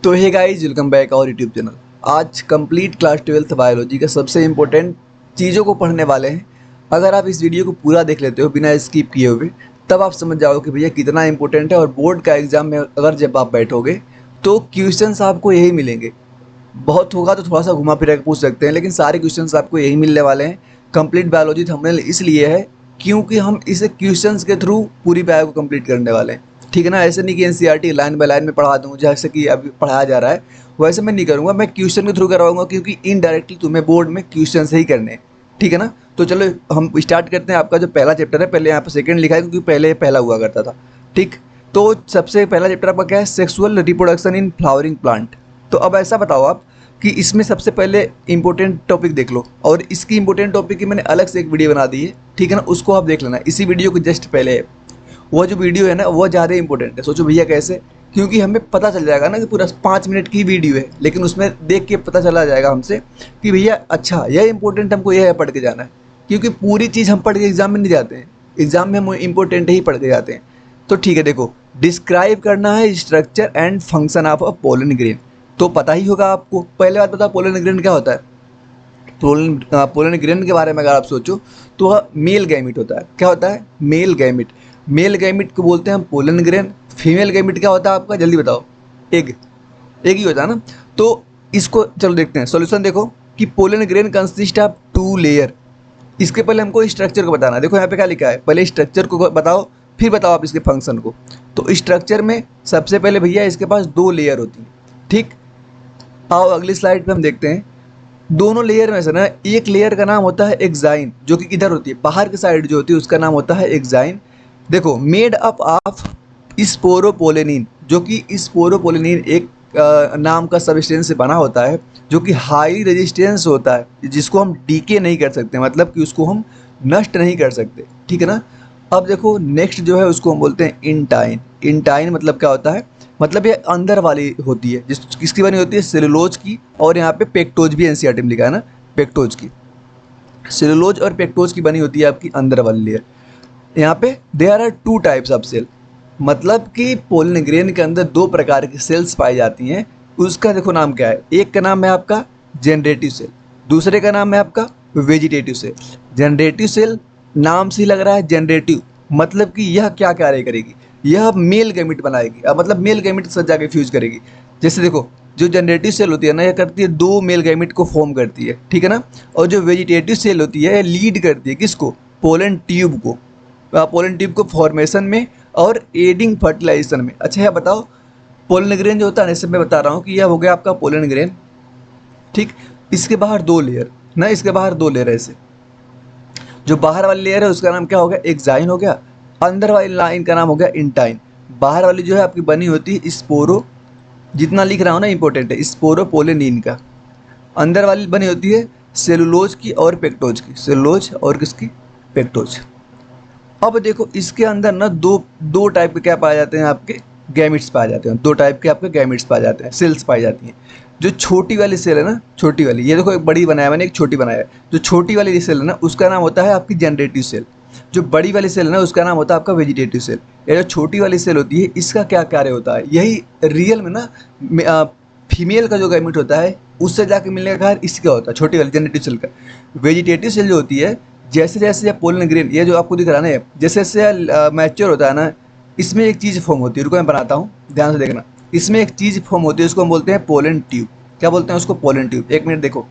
तो hey guys, welcome back और YouTube channel. आज कंप्लीट क्लास 12th बायोलॉजी का सबसे इम्पोर्टेंट चीज़ों को पढ़ने वाले हैं। अगर आप इस वीडियो को पूरा देख लेते हो बिना स्किप किए हुए, तब आप समझ जाओ कि भैया कितना इंपॉर्टेंट है। और बोर्ड का एग्जाम में अगर जब आप बैठोगे तो क्वेश्चंस आपको यही मिलेंगे। बहुत होगा तो थोड़ा सा घुमा फिरा के पूछ सकते हैं, लेकिन सारे क्वेश्चंस आपको यही मिलने वाले हैं। कंप्लीट बायोलॉजी थंबनेल इसलिए है क्योंकि हम इसे क्वेश्चंस के थ्रू पूरी बायो को कंप्लीट करने वाले हैं। ठीक है ना। ऐसे नहीं कि एनसीईआरटी लाइन बाय लाइन में पढ़ा दूँ जैसे कि अभी पढ़ाया जा रहा है, वैसे मैं नहीं करूँगा। मैं क्वेश्चन के थ्रू करवाऊंगा क्योंकि इनडायरेक्टली तुम्हें बोर्ड में क्वेश्चन से ही करने हैं। ठीक है ना। तो चलो हम स्टार्ट करते हैं। आपका जो पहला चैप्टर है, पहले यहाँ पर सेकंड लिखा है क्योंकि पहले पहला हुआ करता था। ठीक। तो सबसे पहला चैप्टर आपका क्या है? Sexual reproduction in flowering plant. तो अब ऐसा बताओ आप कि इसमें सबसे पहले इंपॉर्टेंट टॉपिक देख लो, और इसकी इंपॉर्टेंट टॉपिक की मैंने अलग से एक वीडियो बना दी है। ठीक है ना। उसको आप देख लेना, इसी वीडियो के जस्ट पहले है। वो जो वीडियो है ना, वो ज़्यादा इंपॉर्टेंट है। सोचो भैया कैसे, क्योंकि हमें पता चल जाएगा ना कि पूरा 5 मिनट की वीडियो है, लेकिन उसमें देख के पता चला जाएगा हमसे कि भैया अच्छा यह इंपॉर्टेंट, हमको यह पढ़ के जाना है। क्योंकि पूरी चीज़ हम पढ़ के एग्जाम में नहीं जाते हैं, एग्जाम में हम इंपॉर्टेंट ही पढ़ के जाते हैं। तो ठीक है, देखो डिस्क्राइब करना है structure and function of a pollen grain. तो पता ही होगा आपको। पहले बात बताओ, पोलन ग्रेन क्या होता है? पोलन ग्रेन के बारे में अगर आप सोचो तो वह मेल गैमिट होता है। क्या होता है? Male gamete. मेल गैमिट को बोलते हैं हम पोलन ग्रेन। फीमेल गैमिट क्या होता है आपका? जल्दी बताओ। एग। एग ही होता है ना। तो इसको चलो देखते हैं सॉल्यूशन। देखो कि pollen grain consist of 2 layer. इसके पहले हमको स्ट्रक्चर को बताना है। देखो यहाँ पे क्या लिखा है, पहले स्ट्रक्चर को बताओ, फिर बताओ आप इसके फंक्शन को। तो स्ट्रक्चर में सबसे पहले भैया इसके पास 2 लेयर होती हैं। ठीक। आओ अगली स्लाइड पे हम देखते हैं। दोनों लेयर में से ना एक लेयर का नाम होता है एक्साइन, जो कि किधर होती है? बाहर की साइड जो होती है उसका नाम होता है एक्साइन। देखो मेड अप ऑफ स्पोरोपोलेनिन, जो कि स्पोरोपोलेनिन एक नाम का सब्सटेंस से बना होता है, जो कि हाई रेजिस्टेंस होता है, जिसको हम डीके नहीं कर सकते, मतलब कि उसको हम नष्ट नहीं कर सकते। ठीक है ना। अब देखो नेक्स्ट जो है उसको हम बोलते हैं इंटाइन। इंटाइन मतलब क्या होता है? मतलब ये अंदर वाली होती है, जिस किसकी बनी होती है? सेलुलोज की। और यहाँ पे पेक्टोज भी एनसीईआरटी में लिखा है ना, पेक्टोज की। सेलुलोज और पेक्टोज की बनी होती है आपकी अंदर वाली लेयर। यहाँ पे there are 2 types of cell, मतलब कि पोलन ग्रेन के अंदर 2 प्रकार की सेल्स पाई जाती हैं। उसका देखो नाम क्या है? एक का नाम है आपका जनरेटिव सेल, दूसरे का नाम है आपका वेजिटेटिव सेल। जनरेटिव सेल नाम से ही लग रहा है जनरेटिव, मतलब कि यह क्या कार्य करेगी? यह मेल गैमिट बनाएगी। अब मतलब मेल गैमिट के साथ जाके फ्यूज करेगी। जैसे देखो जो जनरेटिव सेल होती है ना, यह करती है 2 मेल गैमिट को फॉर्म करती है। ठीक है ना। और जो वेजिटेटिव सेल होती है, यह लीड करती है किसको? पोलन ट्यूब को। पोलन ट्यूब को फॉर्मेशन में और एडिंग फर्टिलाइजेशन में। अच्छा है बताओ, पोलन ग्रेन जो होता है ना, इससे मैं बता रहा हूँ कि यह हो गया आपका पोलन ग्रेन। ठीक। इसके बाहर 2 लेयर ना, इसके बाहर 2 लेयर है। ऐसे जो बाहर वाली लेयर है उसका नाम क्या हो गया? एक्साइन हो गया। अंदर वाली लाइन का नाम हो गया इंटाइन। बाहर वाली जो है आपकी बनी होती है स्पोरो, जितना लिख रहा हूँ ना इंपॉर्टेंट है, स्पोरोपोलेनिन का। अंदर वाली बनी होती है सेलुलोज की और पेक्टोज की। सेलुलोज और किसकी? पेक्टोज। अब देखो इसके अंदर ना दो टाइप के क्या पाए जाते हैं? आपके गैमिट्स पाए जाते हैं। 2 टाइप के आपके गैमिट्स पाए जाते हैं, सेल्स पाई जाती हैं। जो छोटी वाली सेल है ना, छोटी वाली, ये देखो एक बड़ी बनाया मैंने, एक छोटी बनाया है। जो छोटी वाली सेल है ना, उसका नाम होता है आपकी जनरेटिव सेल। जो बड़ी वाली सेल है ना, उसका नाम होता है आपका वेजिटेटिव सेल। ये जो छोटी वाली सेल होती है, इसका क्या कार्य होता है? यही रियल में ना फीमेल का जो गैमिट होता है उससे जाके मिलने का कार्य इसका होता है, छोटी वाली जनरेटिव सेल का। वेजिटेटिव सेल जो होती है, जैसे जैसे पोलन ग्रेन, ये जो आपको दिख रहा है ना, जैसे जैसे मैच्योर होता है ना, इसमें एक चीज़ फॉर्म होती है। रुको मैं बनाता हूँ, ध्यान से देखना। इसमें एक चीज़ फॉर्म होती है, उसको हम बोलते हैं पोलन ट्यूब। क्या बोलते हैं उसको? Pollen tube. 1 मिनट देखो,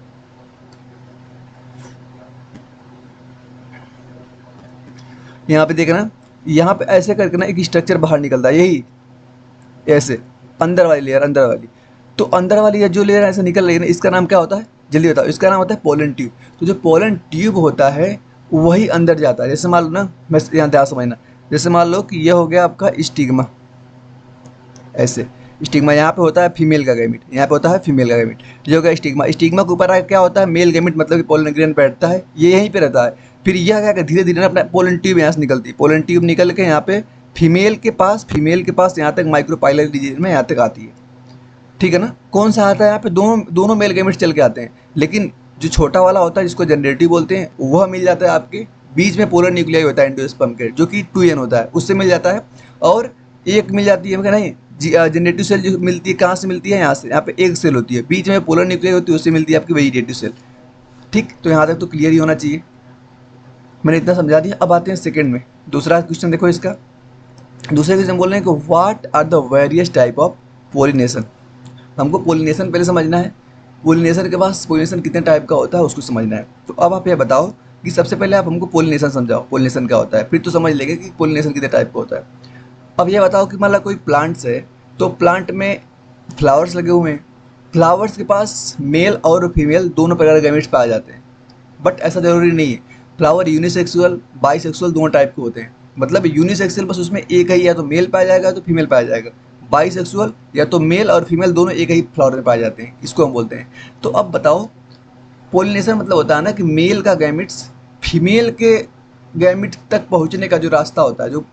यहाँ पे देखना, यहाँ पे ऐसे करके ना एक स्ट्रक्चर बाहर निकलता है, यही ऐसे अंदर वाली लेयर, अंदर वाली। तो अंदर वाली ये जो लेयर ऐसे निकल रही है ना, इसका नाम क्या होता है? जल्दी बताओ। इसका नाम होता है पोलन ट्यूब। तो जो पोलन ट्यूब होता है वही अंदर जाता है। जैसे मान लो ना, मैं यहाँ ध्यान समझना, जैसे मान लो कि यह हो गया आपका स्टिग्मा। ऐसे स्टिग्मा यहाँ पे होता है फीमेल का गैमिट, यहाँ पे होता है फीमेल का गैमिट। ये हो गया स्टिग्मा। स्टिग्मा के ऊपर क्या होता है? मेल गैमिट, मतलब कि पोलन ग्रेन बैठता है, ये यहीं पे रहता है। फिर यह क्या धीरे धीरे अपना पोलन ट्यूब यहाँ से निकलती है। पोलन ट्यूब निकल के यहाँ पे फीमेल के पास यहाँ तक माइक्रोपाइलर रीजन में यहाँ तक आती है। ठीक है ना। कौन सा आता है यहाँ पे? दोनों मेल गैमेट्स चल के आते हैं, लेकिन जो छोटा वाला होता है जिसको जनरेटिव बोलते हैं, वह मिल जाता है आपके बीच में पोलर न्यूक्लियाई होता है एंडोस्पर्म के, जो कि 2n होता है, उससे मिल जाता है। और एक मिल जाती है, नहीं जनरेटिव सेल जो मिलती है कहाँ से मिलती है, यहाँ से, यहाँ पे एक सेल होती है, बीच में पोलर न्यूक्लियस होती है, उससे मिलती है आपकी वेजिटेटिव सेल। ठीक, तो यहाँ तक तो क्लियर ही होना चाहिए, मैंने इतना समझा दिया। अब आते हैं सेकंड में, दूसरा क्वेश्चन देखो इसका। दूसरे क्वेश्चन बोल रहे हैं कि what are the various type of pollination. हमको पोलिनेशन पहले समझना है, पोलिनेशन के पास पोलिनेशन कितने टाइप का होता है उसको समझना है। तो अब आप ये बताओ कि सबसे पहले आप हमको पोलिनेशन समझाओ, पोलिनेशन क्या होता है, फिर तो समझ लेंगे कि पोलिनेशन कितने टाइप का होता है। अब ये बताओ कि मतलब कोई प्लांट्स है, तो प्लांट में फ्लावर्स लगे हुए हैं, फ्लावर्स के पास मेल और फीमेल दोनों प्रकार के गैमेट्स पाए जाते हैं, बट ऐसा जरूरी नहीं है। फ्लावर यूनिसेक्सुअल बाइसेक्सुअल दोनों टाइप के होते हैं। मतलब यूनिसेक्सुअल बस उसमें एक ही, या तो मेल पाया जाएगा या तो फीमेल पाया जाएगा। बाइसेक्सुअल या तो मेल और फीमेल दोनों एक ही फ्लावर में पाए जाते हैं, इसको हम बोलते हैं। तो अब बताओ, पोलिनेशन मतलब होता है ना कि मेल का गैमिट्स फीमेल के गैमिट तक पहुंचने का जो रास्ता होता है, जो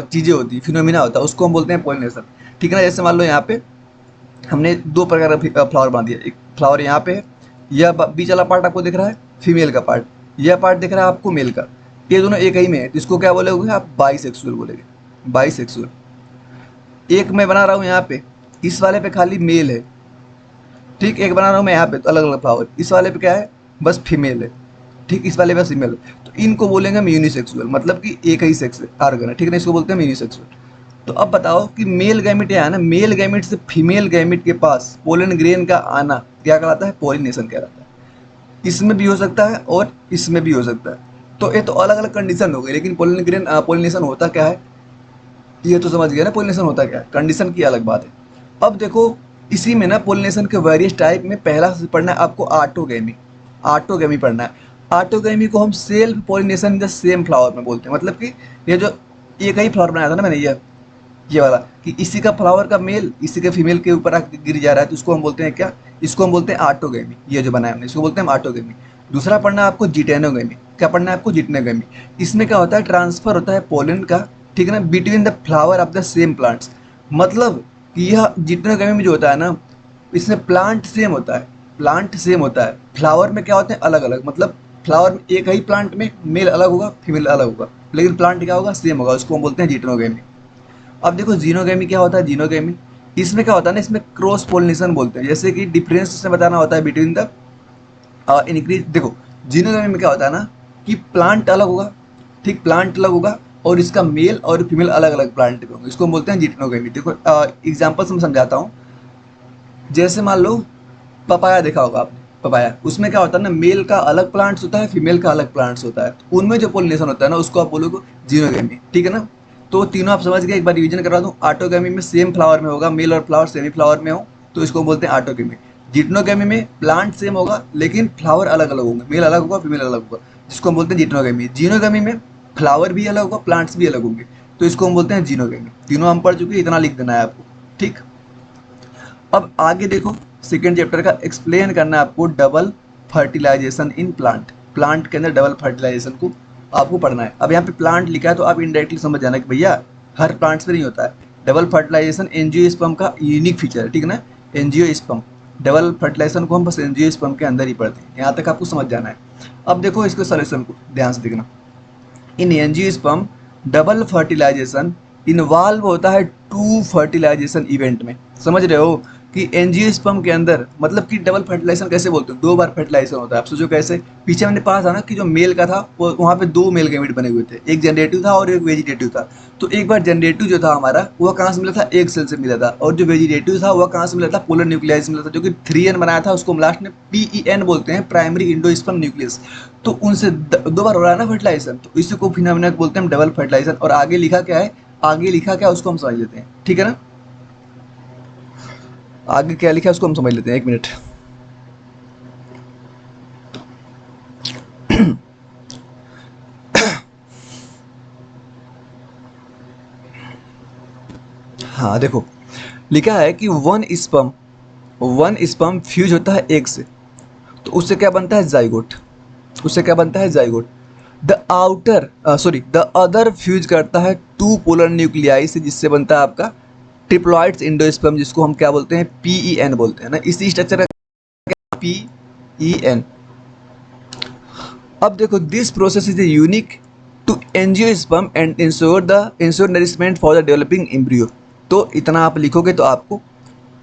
चीज़ें होती है, फिनोमिना होता है, उसको हम बोलते हैं पोलिनेशन। ठीक है ना। जैसे मान लो यहाँ पे हमने दो प्रकार का फ्लावर बना दिया, एक फ्लावर यहाँ पे है, यह बीच वाला पार्ट आपको दिख रहा है फीमेल का पार्ट, यह पार्ट दिख रहा है आपको मेल का, ये दोनों एक ही में है, तो इसको क्या बोलोगे आप, बाइसेक्सुअल बोलेंगे, बाइसेक्सुअल। एक मैं बना रहा हूँ यहाँ पे, इस वाले पे खाली मेल है, ठीक, एक बना रहा हूँ मैं यहाँ पे तो अलग अलग फ्लावर, इस वाले पे क्या है, बस फीमेल है, ठीक, इस वाले पे फीमेल है, तो इनको बोलेंगे हम यूनिसेक्सुअल, मतलब कि एक ही सेक्स आर्गन है, ठीक है ना, इसको बोलते हैं यूनिसेक्सुअल। तो अब बताओ कि मेल गैमेट है ना, मेल गैमेट से फीमेल गैमेट के पास पोलन ग्रेन का आना क्या कहलाता है, पोलिनेशन कहलाता है। इसमें भी हो सकता है और इसमें भी हो सकता है, तो ये तो अलग अलग कंडीशन हो गई, लेकिन पोलन ग्रेन पोलिनेशन होता क्या है ये तो समझ गया ना, पोलिनेशन होता क्या है, कंडीशन की अलग बात है। अब देखो इसी में ना पोलिनेशन के वेरियस टाइप में पहला से पढ़ना है आपको ऑटोगैमी, ऑटोगैमी पढ़ना है। ऑटोगैमी को हम self pollination the same flower में बोलते हैं, मतलब कि ये जो एक ही फ्लावर बनाया था ना मैंने, ये वाला कि इसी का फ्लावर का मेल इसी के फीमेल के ऊपर आके गिर जा रहा है, तो इसको हम बोलते हैं क्या, इसको हम बोलते हैं ऑटोगैमी, ये जो बनाया हमने इसको बोलते हैं ऑटोगैमी। दूसरा पढ़ना है आपको जिटेनोगैमी, क्या पढ़ना है आपको, जिटेनोगैमी। इसमें क्या होता है, ट्रांसफर होता है पोलन का, ठीक है ना, between the flower of the same plants. मतलब कि यह जिटेनोगैमी में जो होता है ना, इसमें प्लांट सेम होता है, प्लांट सेम होता है, फ्लावर में क्या होते हैं अलग अलग, मतलब फ्लावर में एक ही प्लांट में मेल अलग होगा फीमेल अलग होगा, लेकिन प्लांट क्या होगा, सेम होगा, उसको हम बोलते हैं जिटेनोगैमी। अब देखो जीनोगैमी क्या होता है, जीनोगैमी इसमें क्या होता है ना, इसमें क्रॉस पोलिनेशन बोलते हैं, जैसे कि डिफरेंस इसमें बताना होता है बिटवीन द इंक्रीज। देखो जीनोगैमी में क्या होता है ना कि प्लांट अलग होगा, ठीक, प्लांट अलग होगा और इसका मेल और फीमेल अलग अलग प्लांट में होंगे, इसको हम बोलते हैं जिटेनोगैमी। देखो एग्जाम्पल से मैं समझाता हूँ। जैसे मान लो पपाया देखा होगा आपने, पपाया उसमें क्या होता है ना, मेल का अलग प्लांट्स होता है, फीमेल का अलग प्लांट्स होता है, तो उनमें जो पोलिनेशन होता है ना उसको आप बोलोगे जीनोगैमी, ठीक है ना। तो तीनों आप समझ गए, एक बार रिवीजन करवा दूँ। ऑटोगैमी में सेम फ्लावर में होगा, मेल और फ्लावर सेम ही फ्लावर में हो, तो इसको बोलते हैं ऑटोगैमी। जिटेनोगैमी में प्लांट सेम होगा लेकिन फ्लावर अलग अलग होंगे, मेल अलग होगा फीमेल अलग होगा, जिसको हम बोलते हैं जिटेनोगैमी। जीनोगैमी में फ्लावर भी अलग होगा प्लांट्स भी अलग होंगे, तो इसको हम बोलते हैं जीनोगैमी। तीनों हम पढ़ चुके हैं, इतना लिख देना है आपको, ठीक। अब आगे देखो सेकेंड चैप्टर का एक्सप्लेन करना है आपको, double fertilisation in plant, plant के अंदर डबल फर्टिलाइजेशन को आपको पढ़ना है। अब यहाँ पे प्लांट लिखा है तो आप इनडायरेक्टली समझ जाना कि भैया हर प्लांट्स पे नहीं होता है। डबल फर्टिलाइजेशन एंजियोस्पर्म का यूनिक फीचर है, ठीक है ना, एंजियोस्पर्म। डबल फर्टिलाइजेशन को हम बस एंजियोस्पर्म के अंदर ही पढ़ते हैं, यहाँ तक आपको समझ जाना है। अब देखो इसके सोल्यूशन को ध्यान से देखना। In angiosperm double fertilisation involve होता है टू फर्टिलाइजेशन इवेंट में, समझ रहे हो कि एंजियोस्पर्म के अंदर मतलब कि डबल फर्टिलाइजेशन कैसे बोलते हैं, दो बार फर्टिलाइजेशन होता है। आप सोचो कैसे, पीछे मैंने पढ़ा था ना कि जो मेल का था वो वहाँ पे दो मेल गैमेट बने हुए थे, एक जनरेटिव था और एक वेजिटेटिव था। तो एक बार जनरेटिव जो था हमारा वह कहाँ से मिला था, एक सेल से मिला था, और जो वेजिटेटिव था वह कहाँ से मिला था, पोलर न्यूक्लियाई से मिला था, जो कि 3N बनाया था, उसको हम लास्ट में PEN बोलते हैं, प्राइमरी इंडोस्पर्म न्यूक्लियस। तो उनसे दो बार हो रहा है ना फर्टिलाइजेशन, तो इसी को फिनोमेना बोलते हैं डबल फर्टिलाइजेशन। और आगे लिखा क्या है, आगे लिखा क्या उसको हम समझ लेते हैं, ठीक है ना। आगे क्या लिखा है उसको हम समझ लेते हैं, एक मिनट। हाँ देखो लिखा है कि वन स्पर्म फ्यूज होता है एग से, तो उससे क्या बनता है, जाइगोट, उससे क्या बनता है, जाइगोट। द अदर फ्यूज करता है टू पोलर न्यूक्लियाई से, जिससे बनता है आपका ट्रिप्लॉइड्स इंडोस्पर्म, जिसको हम क्या बोलते हैं, PEN बोलते हैं ना, इसी स्ट्रक्चर का PEN। अब देखो this process is unique to angiosperm and ensure nourishment for the developing embryo. तो इतना आप लिखोगे तो आपको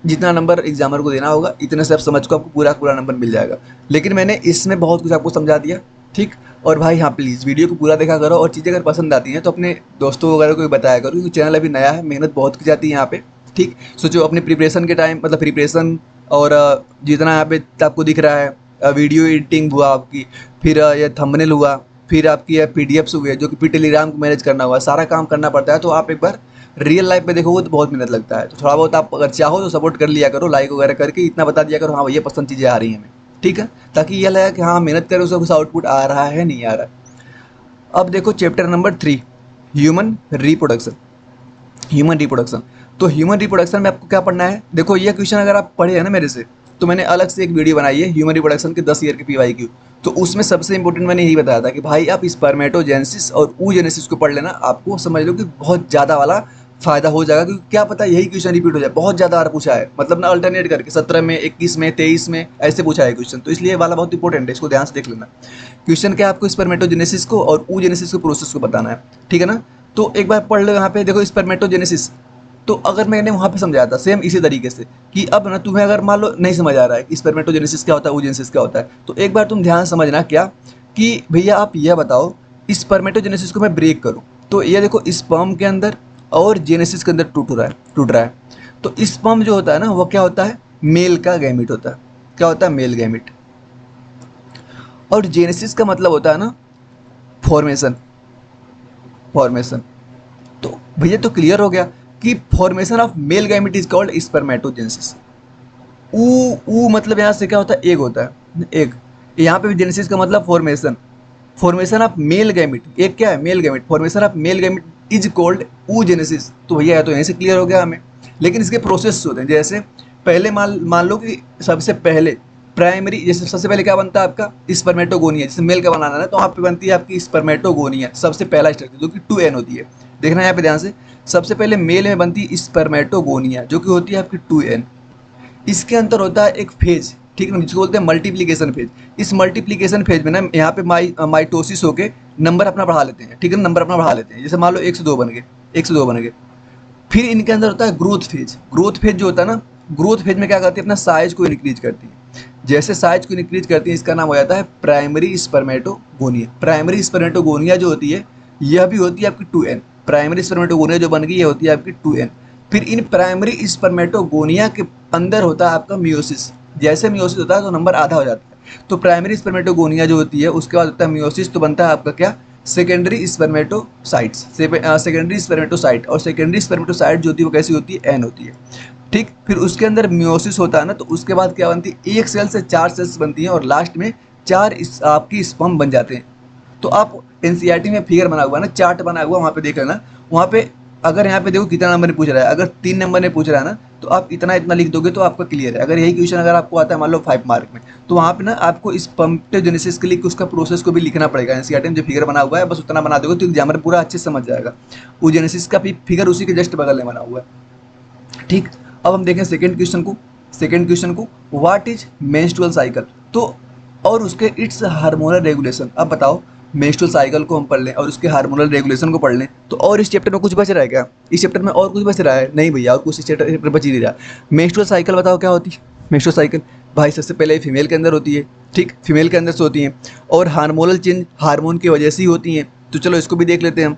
जितना नंबर एग्जामर को देना होगा इतने से आप समझ को आपको पूरा पूरा नंबर मिल जाएगा। लेकिन मैंने इसमें बहुत कुछ आपको समझा दिया, ठीक। और भाई हाँ, प्लीज़ वीडियो को पूरा देखा करो, और चीज़ें अगर पसंद आती हैं तो अपने दोस्तों वगैरह को भी बताया करो, क्योंकि चैनल अभी नया है, मेहनत बहुत की जाती है यहाँ पे, ठीक। सोचो अपने प्रिपरेशन के टाइम, मतलब प्रिपरेशन और जितना यहाँ पे आपको दिख रहा है, वीडियो एडिटिंग हुआ आपकी, फिर ये थंबनेल हुआ, फिर आपकी पीडीएफ्स हुए जो कि फिर टेलीग्राम को मैनेज करना हुआ, सारा काम करना पड़ता है। तो आप एक बार रियल लाइफ में देखोगे तो बहुत मेहनत लगता है। तो थोड़ा बहुत आप अगर चाहो तो सपोर्ट कर लिया करो, लाइक वगैरह करके इतना बता दिया करो, हाँ भैया पसंद चीज़ें आ रही हैं हमें, ठीक है, ताकि ये लगा कि हाँ मेहनत करें उसका कुछ आउटपुट आ रहा है नहीं आ रहा है। अब देखो chapter number 3, human reproduction. Human reproduction, तो ह्यूमन रिप्रोडक्शन में आपको क्या पढ़ना है, देखो ये क्वेश्चन अगर आप पढ़े हैं ना मेरे से, तो मैंने अलग से एक वीडियो बनाई है ह्यूमन रिप्रोडक्शन के 10 ईयर के PYQ। तो उसमें सबसे इंपॉर्टेंट मैंने यही बताया था कि भाई आप स्पर्मेटोजेनेसिस और oogenesis को पढ़ लेना, आपको समझ लो कि बहुत ज़्यादा वाला फायदा हो जाएगा, क्योंकि क्या पता यही क्वेश्चन रिपीट हो जाए। बहुत ज़्यादा बार पूछा है, मतलब ना अल्टरनेट करके 17 में, 21 में, 23 में ऐसे पूछा है क्वेश्चन। तो इसलिए वाला बहुत इंपॉर्टेंट है, इसको ध्यान से देख लेना। क्वेश्चन क्या, आपको स्पर्मेटोजेनेसिस को और oogenesis को प्रोसेस को बताना है, ठीक है ना। तो एक बार पढ़ लो यहाँ पे, देखो स्पर्मेटोजेनेसिस, तो अगर मैंने वहाँ पे समझाया था सेम इसी तरीके से कि अब ना तुम्हें अगर मान लो नहीं समझ आ रहा है कि स्पर्मेटोजेनेसिस क्या होता है, oogenesis क्या होता है, तो एक बार तुम ध्यान समझना क्या कि भैया आप यह बताओ स्पर्मेटोजेनेसिस को मैं ब्रेक करूँ, तो ये देखो स्पर्म के अंदर और जेनेसिस के अंदर टूट रहा है। तो स्पर्म जो होता है ना वो क्या होता है, मेल का गैमिट होता है। क्या होता है, मेल गैमिट। और जेनेसिस का मतलब होता है ना फॉर्मेशन। फॉर्मेशन, तो भैया तो क्लियर हो गया कि formation of male gamete is called spermatogenesis. ऊ मतलब यहाँ से क्या होता है, एग होता है, एग। यहाँ पे भी जेनेसिस का मतलब formation. Formation of male gamete, एक क्या है, male gamete. Formation of male gamete is called oogenesis। तो भैया तो यहीं से क्लियर हो गया हमें। लेकिन इसके प्रोसेस होते हैं, जैसे पहले मान लो कि सबसे पहले प्राइमरी, जैसे सबसे पहले क्या बनता है आपका स्पर्मेटोगोनिया, जैसे मेल का बनाना है तो वहाँ पे बनती है आपकी स्पर्मेटोगोनिया, सबसे पहला स्ट्रक्चर जो कि 2n होती है। देखना यहाँ पे ध्यान से, सबसे पहले मेल में बनती है स्पर्मेटोगोनिया जो कि होती है आपकी 2n। इसके अंदर होता है एक फेज, ठीक है, जिसको बोलते हैं मल्टीप्लिकेशन फेज। इस मल्टीप्लिकेशन फेज में ना यहाँ पे माइटोसिस होके नंबर अपना बढ़ा लेते हैं, ठीक है, नंबर अपना बढ़ा लेते हैं। जैसे मान लो 1 से 2 बन गए, 1 से 2 बन गए। फिर इनके अंदर होता है ग्रोथ फेज। ग्रोथ फेज जो होता है ना, ग्रोथ फेज में क्या करती है, अपना साइज को इंक्रीज करती है। जैसे साइज को इंक्रीज करती है, इसका नाम हो जाता है प्राइमरी स्पर्मेटोगोनिया। प्राइमरी स्पर्मेटोगोनिया जो होती है यह भी होती है आपकी 2n। प्राइमरी स्पर्मेटोगोनिया जो बन गई ये होती है आपकी 2n। फिर इन प्राइमरी स्पर्मेटोगोनिया के अंदर होता है आपका मियोसिस। जैसे मियोसिस होता है तो नंबर आधा हो जाता है। तो प्राइमरी स्पर्मेटोगोनिया जो होती है उसके बाद होता है मियोसिस, तो बनता है आपका क्या, सेकेंडरी स्पर्मेटोसाइट्स। सेकेंडरी स्पर्मेटोसाइट, और सेकेंडरी स्पर्मेटोसाइट जो होती है वो कैसी होती है, एन होती है, ठीक। फिर उसके अंदर मियोसिस होता है ना, तो उसके बाद क्या बनती है, एक सेल से 4 सेल्स बनती हैं और लास्ट में 4 आपकी स्पर्म बन जाते हैं। तो आप एनसीईआरटी में फिगर बना हुआ है ना, चार्ट बना हुआ, वहाँ पे देख लेना। वहाँ पे अगर यहाँ पे देखो कितना नंबर ने पूछ रहा है, अगर 3 नंबर ने पूछ रहा है ना, तो आप इतना इतना लिख दोगे तो आपका क्लियर है। अगर यही क्वेश्चन अगर आपको आता है मान लो 5 मार्क में, तो वहाँ पे ना आपको स्पर्मेटोजेनेसिस के लिए उसका प्रोसेस को भी लिखना पड़ेगा। एनसीईआरटी में जो फिगर बना हुआ है बस उतना बना दोगे तो एग्जामिनर पूरा अच्छे से समझ जाएगा। oogenesis का भी फिगर उसी के जस्ट बगल में बना हुआ है, ठीक। अब हम देखें सेकेंड क्वेश्चन को। सेकेंड क्वेश्चन को, व्हाट इज मेंस्ट्रुअल साइकिल, तो और उसके इट्स हार्मोनल रेगुलेशन। अब बताओ, मेंस्ट्रुअल साइकिल को हम पढ़ लें और उसके हार्मोनल रेगुलेशन को पढ़ लें, तो और इस चैप्टर में कुछ बच रहा है क्या? इस चैप्टर में और कुछ बच रहा है? नहीं भैया, और कुछ इस चैप्टर बच ही नहीं रहा। मेंस्ट्रुअल साइकिल बताओ क्या होती है? मेंस्ट्रुअल साइकिल भाई सबसे पहले फीमेल के अंदर होती है, ठीक, फीमेल के अंदर से होती है, और हार्मोनल चेंज हार्मोन की वजह से ही होती हैं। तो चलो इसको भी देख लेते हैं हम।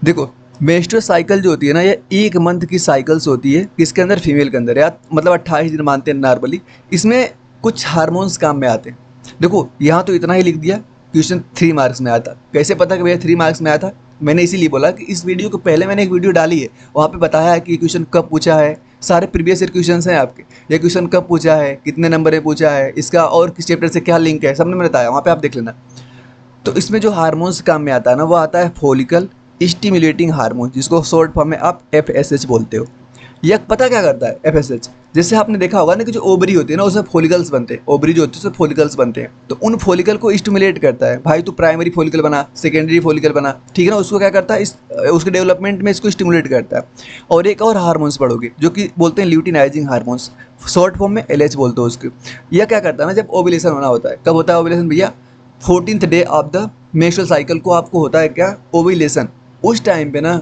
देखो मेंस्ट्रुअल साइकिल जो होती है ना, ये 1 मंथ की साइकिल्स होती है, किसके अंदर, फीमेल के अंदर, या मतलब 28 दिन मानते हैं नॉर्मली। इसमें कुछ हार्मोन्स काम में आते हैं। देखो यहाँ तो इतना ही लिख दिया, क्वेश्चन 3 मार्क्स में आया था। कैसे पता कि भैया 3 मार्क्स में आया था? मैंने इसीलिए बोला कि इस वीडियो को पहले मैंने एक वीडियो डाली है, वहाँ पे बताया है कि क्वेश्चन कब पूछा है, सारे प्रीवियस ईयर क्वेश्चन हैं आपके, ये क्वेश्चन कब पूछा है, कितने नंबर में पूछा है, इसका और किस चैप्टर से क्या लिंक है, सबने मैंने बताया, वहाँ पे आप देख लेना। तो इसमें जो हार्मोन्स काम में आता है ना, वो आता है फॉलिकल स्टिमुलेटिंग हार्मोन, जिसको शॉर्ट फॉर्म में आप FSH बोलते हो। यह पता क्या करता है FSH? जैसे आपने देखा होगा ना कि जो ओवरी होती है ना उसमें फॉलिकल्स बनते हैं, ओवरी जो होती है उसमें फॉलिकल्स बनते हैं, तो उन फॉलिकल को स्टिमुलेट करता है। भाई तो प्राइमरी फॉलिकल बना, सेकेंडरी फॉलिकल बना, ठीक है ना, उसको क्या करता है, उसके डेवलपमेंट में इसको स्टिमुलेट करता है। और एक और हार्मोन्स पढ़ोगे जो कि बोलते हैं ल्यूटिनाइजिंग हार्मोन्स, शॉर्ट फॉर्म में LH बोलते हो उसके। यह क्या करता है ना, जब ओव्यूलेशन होना होता है, कब होता है ओव्यूलेशन भैया? 14th day of the menstrual cycle को आपको होता है क्या, ओव्यूलेशन। उस टाइम पे ना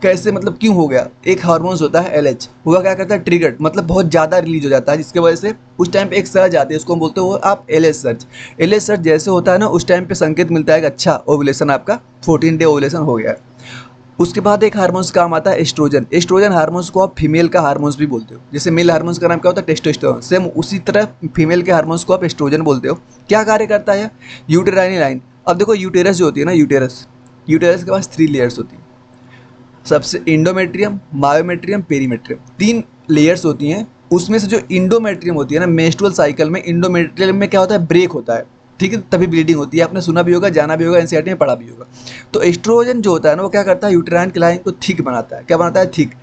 कैसे, मतलब क्यों हो गया? एक हार्मोन्स होता है LH, वह क्या करता है ट्रिगर्ड, मतलब बहुत ज़्यादा रिलीज हो जाता है, जिसकी वजह से उस टाइम पे एक सर्ज आती है, उसको हम बोलते हो आप LH सर्ज। LH सर्ज जैसे होता है ना, उस टाइम पे संकेत मिलता है कि अच्छा ओवुलेशन आपका 14 डे ओवुलेशन हो गया है। उसके बाद एक हार्मोन्स काम आता है एस्ट्रोजन। एस्ट्रोजन हार्मोन्स को आप फीमेल का हार्मोन्स भी बोलते हो, जैसे मेल हार्मोन्स का नाम क्या होता है टेस्टोस्टेरोन, सेम उसी तरह फीमेल के हार्मोन्स को आप एस्ट्रोजन बोलते हो। क्या कार्य करता है? यूटेराइनी लाइन। अब देखो यूटेरस जो होती है ना, यूटेरस, यूटेरस के पास 3 लेयर्स होती है। सबसे इंडोमेट्रियम, मायोमेट्रियम, पेरीमेट्रियम, 3 लेयर्स होती हैं। उसमें से जो इंडोमेट्रियम होती है ना, मेंस्ट्रुअल साइकिल में इंडोमेट्रियम में क्या होता है, ब्रेक होता है, ठीक है, तभी ब्लीडिंग होती है। आपने सुना भी होगा, जाना भी होगा, एनसीईआरटी में पढ़ा भी होगा। तो एस्ट्रोजन जो होता है ना, वो क्या करता है, यूटेराइन की लाइन को थिक बनाता है। क्या बनाता है? थिक।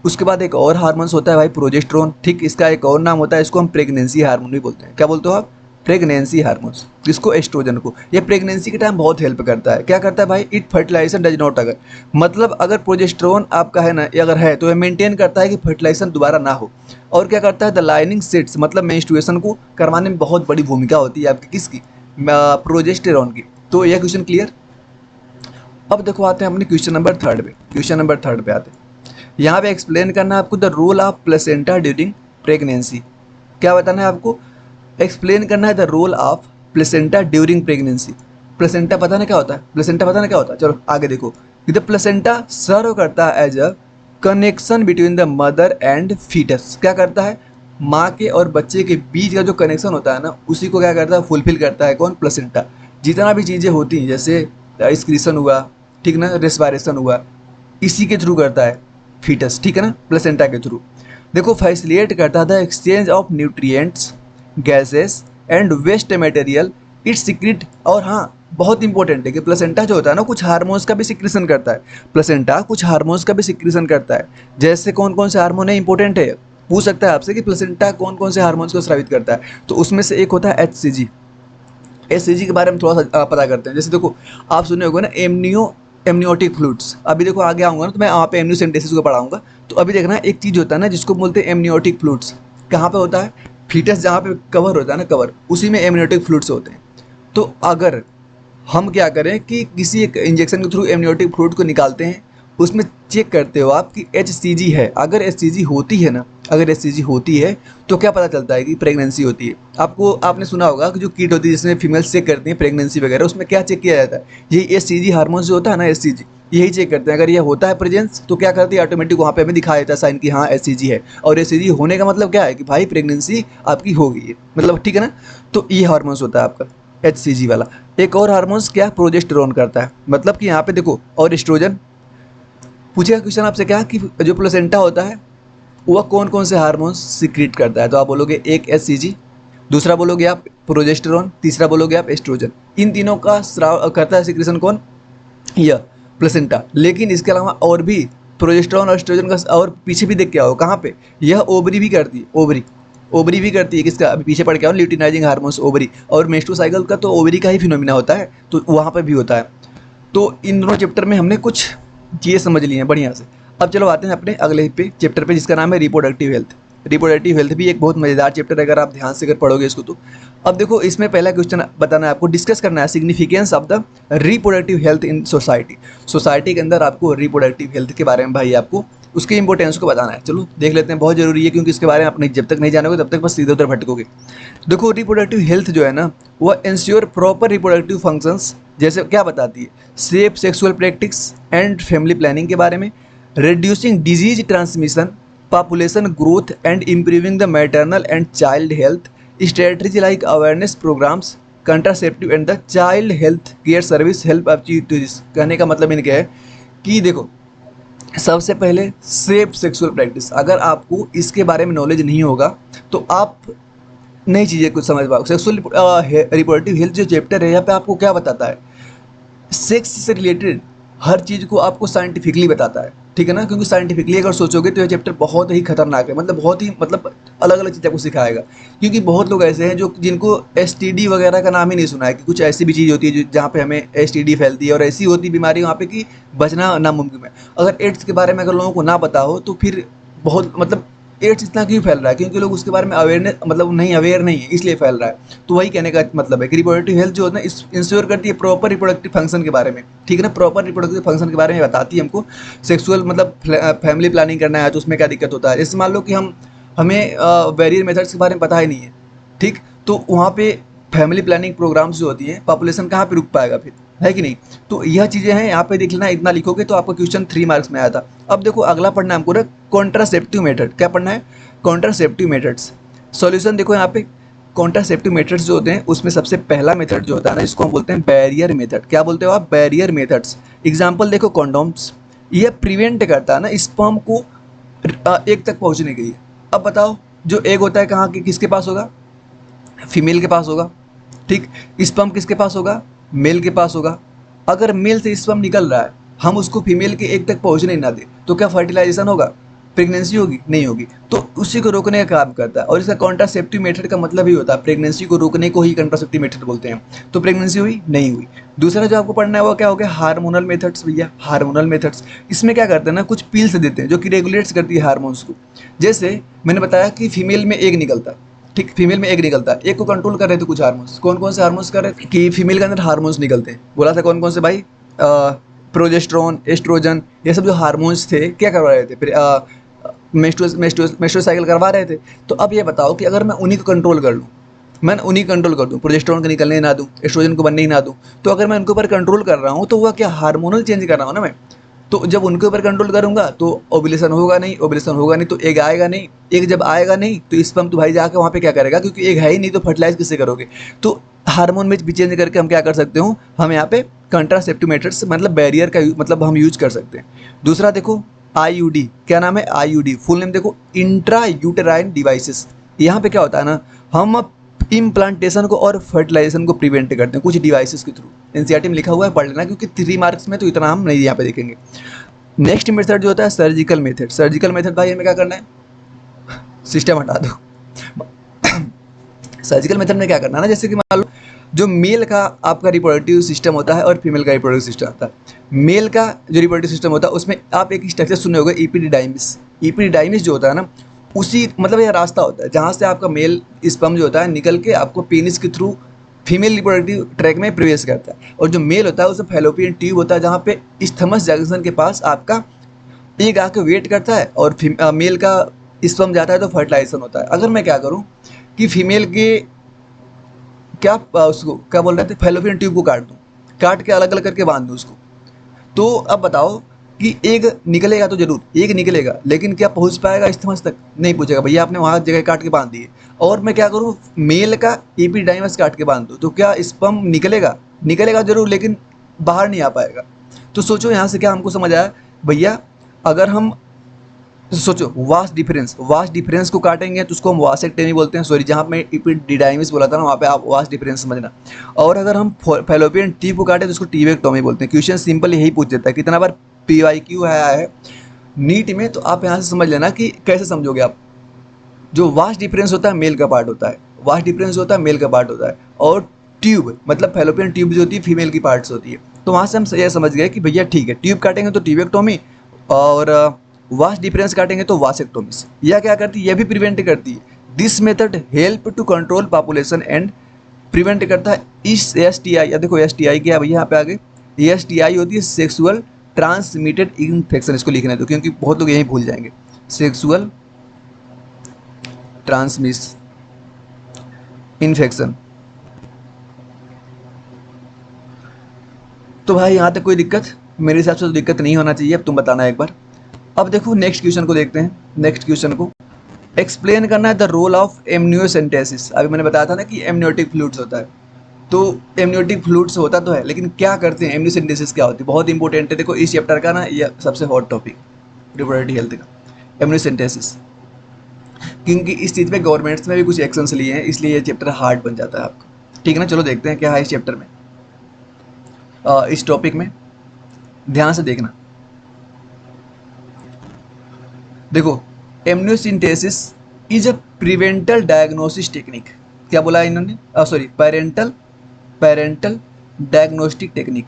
उसके बाद एक और हार्मोन्स होता है भाई, प्रोजेस्टेरोन, ठीक, इसका एक और नाम होता है, इसको हम प्रेगनेंसी हार्मोन भी बोलते हैं। क्या बोलते हो आप? प्रेगनेंसी हार्मोन्स, जिसको एस्ट्रोजन को, ये प्रेगनेंसी के टाइम बहुत हेल्प करता है। क्या करता है भाई? इट फर्टिलाइजेशन डज नॉट अगर, मतलब अगर प्रोजेस्टेरोन आपका है ना, ये अगर है तो ये मेंटेन करता है कि फर्टिलाइजेशन दोबारा ना हो। और क्या करता है? द लाइनिंग सेट्स, मतलब मेंस्ट्रुएशन को करवाने में बहुत बड़ी भूमिका होती है आपकी, किसकी? प्रोजेस्टेरोन की। तो यह क्वेश्चन क्लियर। अब देखो आते हैं अपने क्वेश्चन नंबर 3 पे। क्वेश्चन नंबर 3 पे आते हैं। यहाँ पे एक्सप्लेन करना है आपको the role of placenta during pregnancy. क्या बताना है आपको? एक्सप्लेन करना है the role of placenta during pregnancy. Placenta पता ना क्या होता है? प्लेसेंटा पता ना क्या होता है? चलो आगे देखो। द प्लेसेंटा सर्व करता है as a connection between the mother and foetus. क्या करता है? माँ के और बच्चे के बीच का जो कनेक्शन होता है ना, उसी को क्या करता है? फुलफिल करता है कौन? प्लेसेंटा। जितना भी चीज़ें होती हैं, जैसे एक्सक्रीशन हुआ, ठीक ना, रेस्पायरेशन हुआ, इसी के थ्रू करता है फीटस, ठीक है ना, प्लेसेंटा के थ्रू। देखो फैसिलिटेट करता था exchange of nutrients, gases and waste material, it's secret. और हाँ, बहुत इंपॉर्टेंट है कि प्लेसेंटा जो होता है ना, कुछ हार्मोन्स का भी सिक्रेशन करता है। प्लेसेंटा कुछ हार्मोन्स का भी सिक्रेशन करता है। जैसे कौन कौन से हार्मोन है, इंपॉर्टेंट है, पूछ सकता है आपसे कि प्लेसेंटा कौन कौन से हार्मोन्स को स्रावित करता है। तो उसमें से एक होता है HCG। HCG के बारे में थोड़ा सा पता करते हैं। जैसे देखो, आप सुने होंगे ना एमनियोटिक फ्लूइड्स। अभी देखो आगे आऊँगा ना, तो मैं वहाँ पे एमनियोसेंटेसिस को पढ़ाऊंगा। तो अभी देखना, एक चीज़ होता है ना जिसको बोलते हैं एमनियोटिक फ्लूइड्स। कहाँ पे होता है? फीटस जहाँ पे कवर होता है ना, कवर, उसी में एमनियोटिक फ्लूइड्स होते हैं। तो अगर हम क्या करें कि किसी एक इंजेक्शन के थ्रू एमनियोटिक फ्लूइड को निकालते हैं, उसमें चेक करते हो आप कि HCG है। अगर HCG होती है ना, अगर HCG होती है तो क्या पता चलता है कि प्रेगनेंसी होती है। आपने सुना होगा कि जो किट होती है जिसमें फीमेल्स चेक करती हैं प्रेगनेंसी वगैरह, उसमें क्या चेक किया जाता है? यही HCG हार्मोन्स जो होता है ना, HCG, यही चेक करते हैं। अगर ये होता है प्रेजेंस, तो क्या करती है, ऑटोमेटिक वहाँ पे हमें दिखा देता है साइन कि हाँ HCG है। और HCG होने का मतलब क्या है कि भाई प्रेगनेंसी आपकी हो गई है, मतलब ठीक है ना। तो ये हार्मोन्स होता है आपका HCG वाला। एक और हार्मोन्स क्या, प्रोजेस्टेरोन करता है, मतलब कि यहाँ पे देखो, और एस्ट्रोजन। पूछेगा क्वेश्चन आपसे क्या कि जो प्लेसेंटा होता है वह कौन कौन से हार्मोन्स सिक्रीट करता है, तो आप बोलोगे एक HCG, दूसरा बोलोगे आप प्रोजेस्टेरोन, तीसरा बोलोगे आप एस्ट्रोजन। इन तीनों का स्राव करता है सिक्रेशन कौन? यह प्लेसेंटा। लेकिन इसके अलावा और भी प्रोजेस्टेरोन और एस्ट्रोजन का, और पीछे भी देख के आओ कहाँ पे, यह ओवरी भी करती है, ओवरी भी करती है। किसका? अभी पीछे पढ़ के आओ, ल्यूटिनाइजिंग हार्मोन्स, ओवरी। और मेंस्ट्रुअल साइकिल का तो ओवरी का ही फिनोमिना होता है, तो वहाँ पर भी होता है। तो इन दोनों चैप्टर में हमने कुछ चीज़ें समझ ली हैं बढ़िया से। अब चलो आते हैं अपने अगले पे चैप्टर पे, जिसका नाम है रिप्रोडक्टिव हेल्थ। रिप्रोडक्टिव हेल्थ भी एक बहुत मज़ेदार चैप्टर है, अगर आप ध्यान से अगर पढ़ोगे इसको तो। अब देखो, इसमें पहला क्वेश्चन बताना है आपको, डिस्कस करना है significance of the reproductive health in society. Society के अंदर आपको रिप्रोडक्टिव हेल्थ के बारे में भाई आपको उसके इंपॉर्टेंस को बताना है। चलो देख लेते हैं, बहुत जरूरी है, क्योंकि इसके बारे में आप जब तक नहीं जानोगे तब तक बस इधर उधर भटकोगे। देखो रिप्रोडक्टिव हेल्थ जो है ना, वह इंश्योर प्रॉपर रिप्रोडक्टिव फंक्शंस, जैसे क्या बताती है, safe sexual practice and family planning के बारे में, reducing disease transmission, population growth and improving the maternal and child health, strategy like awareness programmes, contraceptive and the child health care service help achieve to this. कहने का मतलब इनका है कि देखो, सबसे पहले सेफ सेक्सुअल प्रैक्टिस, अगर आपको इसके बारे में नॉलेज नहीं होगा तो आप नई चीज़ें कुछ समझ पाओ। सेक्सुअल रिप्रोडक्टिव हेल्थ जो चैप्टर है, यहाँ पे आपको क्या बताता है, सेक्स से रिलेटेड हर चीज़ को आपको साइंटिफिकली बताता है, ठीक है ना। क्योंकि साइंटिफिकली अगर सोचोगे तो ये चैप्टर बहुत ही खतरनाक है, मतलब बहुत ही, मतलब अलग अलग चीज़ें आपको सिखाएगा। क्योंकि बहुत लोग ऐसे हैं जो जिनको STD वगैरह का नाम ही नहीं सुना है, कि कुछ ऐसी भी चीज़ होती है जहाँ पे हमें STD फैलती है, और ऐसी होती बीमारी वहाँ पे कि बचना नामुमकिन है। अगर एड्स के बारे में अगर लोगों को ना पता हो तो फिर बहुत, मतलब एड्स इतना क्यों फैल रहा है? क्योंकि लोग उसके बारे में अवेयरनेस मतलब नहीं अवेयर नहीं है, इसलिए फैल रहा है। तो वही कहने का मतलब है कि रिप्रोडक्टिव हेल्थ जो है ना इंश्योर करती है प्रॉपर रिप्रोडक्टिव फंक्शन के बारे में, ठीक है ना, प्रॉपर रिप्रोडक्टिव फंक्शन के बारे में बताती है हमको। सेक्सुअल मतलब फैमिली प्लानिंग करना है तो उसमें क्या दिक्कत होता है, जैसे मान लो कि हमें वेरियर मेथड्स के बारे में पता ही नहीं है, ठीक, तो वहाँ पे फैमिली प्लानिंग प्रोग्राम्स जो होती है, पॉपुलेशन कहाँ पे रुक पाएगा फिर, है कि नहीं? तो यह चीज़ें हैं, यहाँ पे देख लेना, इतना लिखोगे तो आपका क्वेश्चन 3 मार्क्स में आया था। अब देखो अगला पढ़ना है हमको ना, कॉन्ट्रासेप्टिव मेथड। क्या पढ़ना है? Contraceptive methods. सॉल्यूशन देखो यहाँ पे, कॉन्ट्रासेप्टिव मेथड्स जो होते हैं उसमें सबसे पहला मेथड जो होता है ना, इसको हम बोलते हैं बैरियर मेथड। क्या बोलते हो आप? Barrier methods. एग्जाम्पल देखो, कॉन्डोम्स। यह प्रिवेंट करता है ना स्पर्म को एग तक पहुँचने के लिए। अब बताओ, जो एग होता है कहाँ, किसके पास होगा? फीमेल के पास होगा, ठीक। स्पर्म किसके पास होगा? मेल के पास होगा। अगर मेल से स्पर्म निकल रहा है, हम उसको फीमेल के एग तक पहुंचने ही ना दें, तो क्या फर्टिलाइजेशन होगा? प्रेगनेंसी होगी? नहीं होगी। तो उसी को रोकने का काम करता है। और इसका कॉन्ट्रासेप्टिव मेथड का मतलब ही होता है प्रेगनेंसी को रोकने को ही कॉन्ट्रासेप्टिव मेथड बोलते हैं। तो प्रेगनेंसी हुई? नहीं हुई। दूसरा जो आपको पढ़ना है वो क्या हो गया? Hormonal methods. भैया हार्मोनल मेथड्स, इसमें क्या करते हैं ना, कुछ पिल्स देते हैं जो कि रेगुलेट्स करती है हार्मोन्स को। जैसे मैंने बताया कि फीमेल में एग निकलता है, ठीक, फीमेल में एग निकलता है, एग को कंट्रोल कर रहे थे कुछ हार्मोन्स। कौन कौन से हार्मोन्स कर रहे थे? कि फीमेल के अंदर हार्मोन्स निकलते हैं, बोला था कौन कौन से भाई? प्रोजेस्टेरोन, एस्ट्रोजन, ये सब जो हार्मोन्स थे क्या करवा रहे थे? फिर मेस्ट्रुअल साइकिल करवा रहे थे। तो अब ये बताओ कि अगर मैं उन्हीं को कंट्रोल कर लूँ, मैं उन्हीं कंट्रोल कर दूँ, प्रोजेस्टेरोन को निकलने ही ना दूँ, एस्ट्रोजन को बनने ही ना दूँ, तो अगर मैं उनके ऊपर कंट्रोल कर रहा हूँ तो वह क्या हार्मोनल चेंज कर रहा हूँ ना मैं। तो जब उनके ऊपर कंट्रोल करूंगा तो ओव्यूलेशन होगा नहीं, ओव्यूलेशन होगा नहीं तो एग आएगा नहीं, एग जब आएगा नहीं तो स्पर्म तो भाई जाके वहाँ पे क्या करेगा, क्योंकि एग है ही नहीं तो फर्टिलाइज किससे करोगे? तो हार्मोन में भी चेंज करके हम क्या कर सकते हो, हम यहाँ पे कंट्रासेप्टिव मेथड्स मतलब बैरियर का मतलब हम यूज कर सकते हैं। दूसरा देखो आईयूडी, क्या नाम है? आईयूडी फुल नेम देखो, इंट्रा यूटेराइन डिवाइसेस। यहाँ पे क्या होता है ना, हम इम्प्लांटेशन को और फर्टिलाइजेशन को प्रिवेंट करते हैं कुछ डिवाइसेस के थ्रू। एनसीईआरटी में लिखा हुआ है, पढ़ लेना, क्योंकि 3 मार्क्स में तो इतना हम नहीं यहाँ पे देखेंगे। नेक्स्ट मेथड जो होता है सर्जिकल मेथड। सर्जिकल मेथड भाई हमें क्या करना है? सिस्टम हटा दो। सर्जिकल मेथड में क्या करना है ना, जैसे कि मान लो जो मेल का आपका रिप्रोडक्टिव सिस्टम होता है और फीमेल का रिप्रोडक्टिव सिस्टम होता है। मेल का जो रिप्रोडक्टिव सिस्टम होता है उसमें आप एक स्ट्रक्चर सुने होंगे, इपिडिडाइमिस। इपिडिडाइमिस जो होता है ना, उसी मतलब यह रास्ता होता है जहाँ से आपका मेल स्पर्म जो होता है निकल के आपको पेनिस के थ्रू फीमेल रिप्रोडक्टिव ट्रैक में प्रवेश करता है। और जो मेल होता है उसमें फैलोपियन ट्यूब होता है जहाँ पे स्थमस जंक्शन के पास आपका एग आके वेट करता है और मेल का स्पर्म जाता है तो फर्टिलाइजेशन होता है। अगर मैं क्या करूँ कि फीमेल के क्या उसको क्या बोल रहे थे, फैलोपियन ट्यूब को काट दूँ, काट के अलग अलग करके बांध दूँ उसको, तो अब बताओ कि एग निकलेगा तो जरूर, एग निकलेगा, लेकिन क्या पहुंच पाएगा स्थमस तक? नहीं पहुंचेगा। भैया आपने वहाँ जगह काट के बांध दिए, और मैं क्या करूँ, मेल का एपिडाइमस काट के बांध दूँ, तो क्या स्पर्म निकलेगा? निकलेगा जरूर, लेकिन बाहर नहीं आ पाएगा। तो सोचो यहाँ से क्या हमको समझ आया भैया, अगर हम सोचो वास्ट डिफरेंस को काटेंगे तो उसको हम वासेक्टमी बोलते हैं। सॉरी, जहाँ मैं एपिडिडाइमिस बोला था ना वहाँ पे आप वास्ट डिफरेंस समझना। और अगर हम फैलोपियन ट्यूब को काटें तो उसको टीवेक्टोमी बोलते हैं। क्वेश्चन सिंपल यही पूछ देता है, कितना बार PYQ आया है नीट में, तो आप यहाँ से समझ लेना कि कैसे समझोगे आप। जो वास्ट डिफरेंस होता है मेल का पार्ट होता है, वास्ट डिफरेंस होता है मेल का पार्ट होता है, और ट्यूब मतलब फैलोपियन ट्यूब जो होती है फीमेल की पार्ट्स होती है। तो वहाँ से हम यह समझ गए कि भैया ठीक है, ट्यूब काटेंगे तो टीवेक्टोमी, और वास्ट डिफरेंस काटेंगे तो वासेक्टोमिस। यह क्या करती है? यह भी प्रिवेंट करती है। This method help to control population and prevent करता है इस STI। या देखो STI क्या है भैया, यहाँ पे आगे STI होती है सेक्सुअल ट्रांसमिटेड इन्फेक्शन। इसको लिखना है तो, क्योंकि बहुत लोग यही भूल जाएंगे, सेक्सुअल ट्रांसमिस इन्फेक्शन। तो भाई यहाँ तक कोई दिक्कत? मेरे हिसाब से तो दिक्कत नहीं होना चाहिए। अब तुम बताना एक बार। अब देखो नेक्स्ट क्वेश्चन को देखते हैं। नेक्स्ट क्वेश्चन को एक्सप्लेन करना है द रोल ऑफ एमनियोसेंटेसिस। अभी मैंने बताया था ना कि एमनियोटिक फ्लूइड्स होता है, तो एमनियोटिक फ्लूइड्स होता तो है, लेकिन क्या करते हैं, एमनियोसेंटेसिस क्या होती है? बहुत इंपॉर्टेंट है। देखो इस चैप्टर का ना ये सबसे हॉट टॉपिक रिप्रोडक्टिव हेल्थ का, एमनियोसेंटेसिस। क्योंकि इस चीज़ पे गवर्नमेंट्स में भी कुछ एक्शंस लिए हैं, इसलिए ये चैप्टर हार्ड बन जाता है आपका। ठीक है ना, चलो देखते हैं क्या है इस चैप्टर में, इस टॉपिक में ध्यान से देखना। देखो amniocentesis is a prenatal diagnosis technique. क्या बोला इन्होंने? Sorry, parental diagnostic technique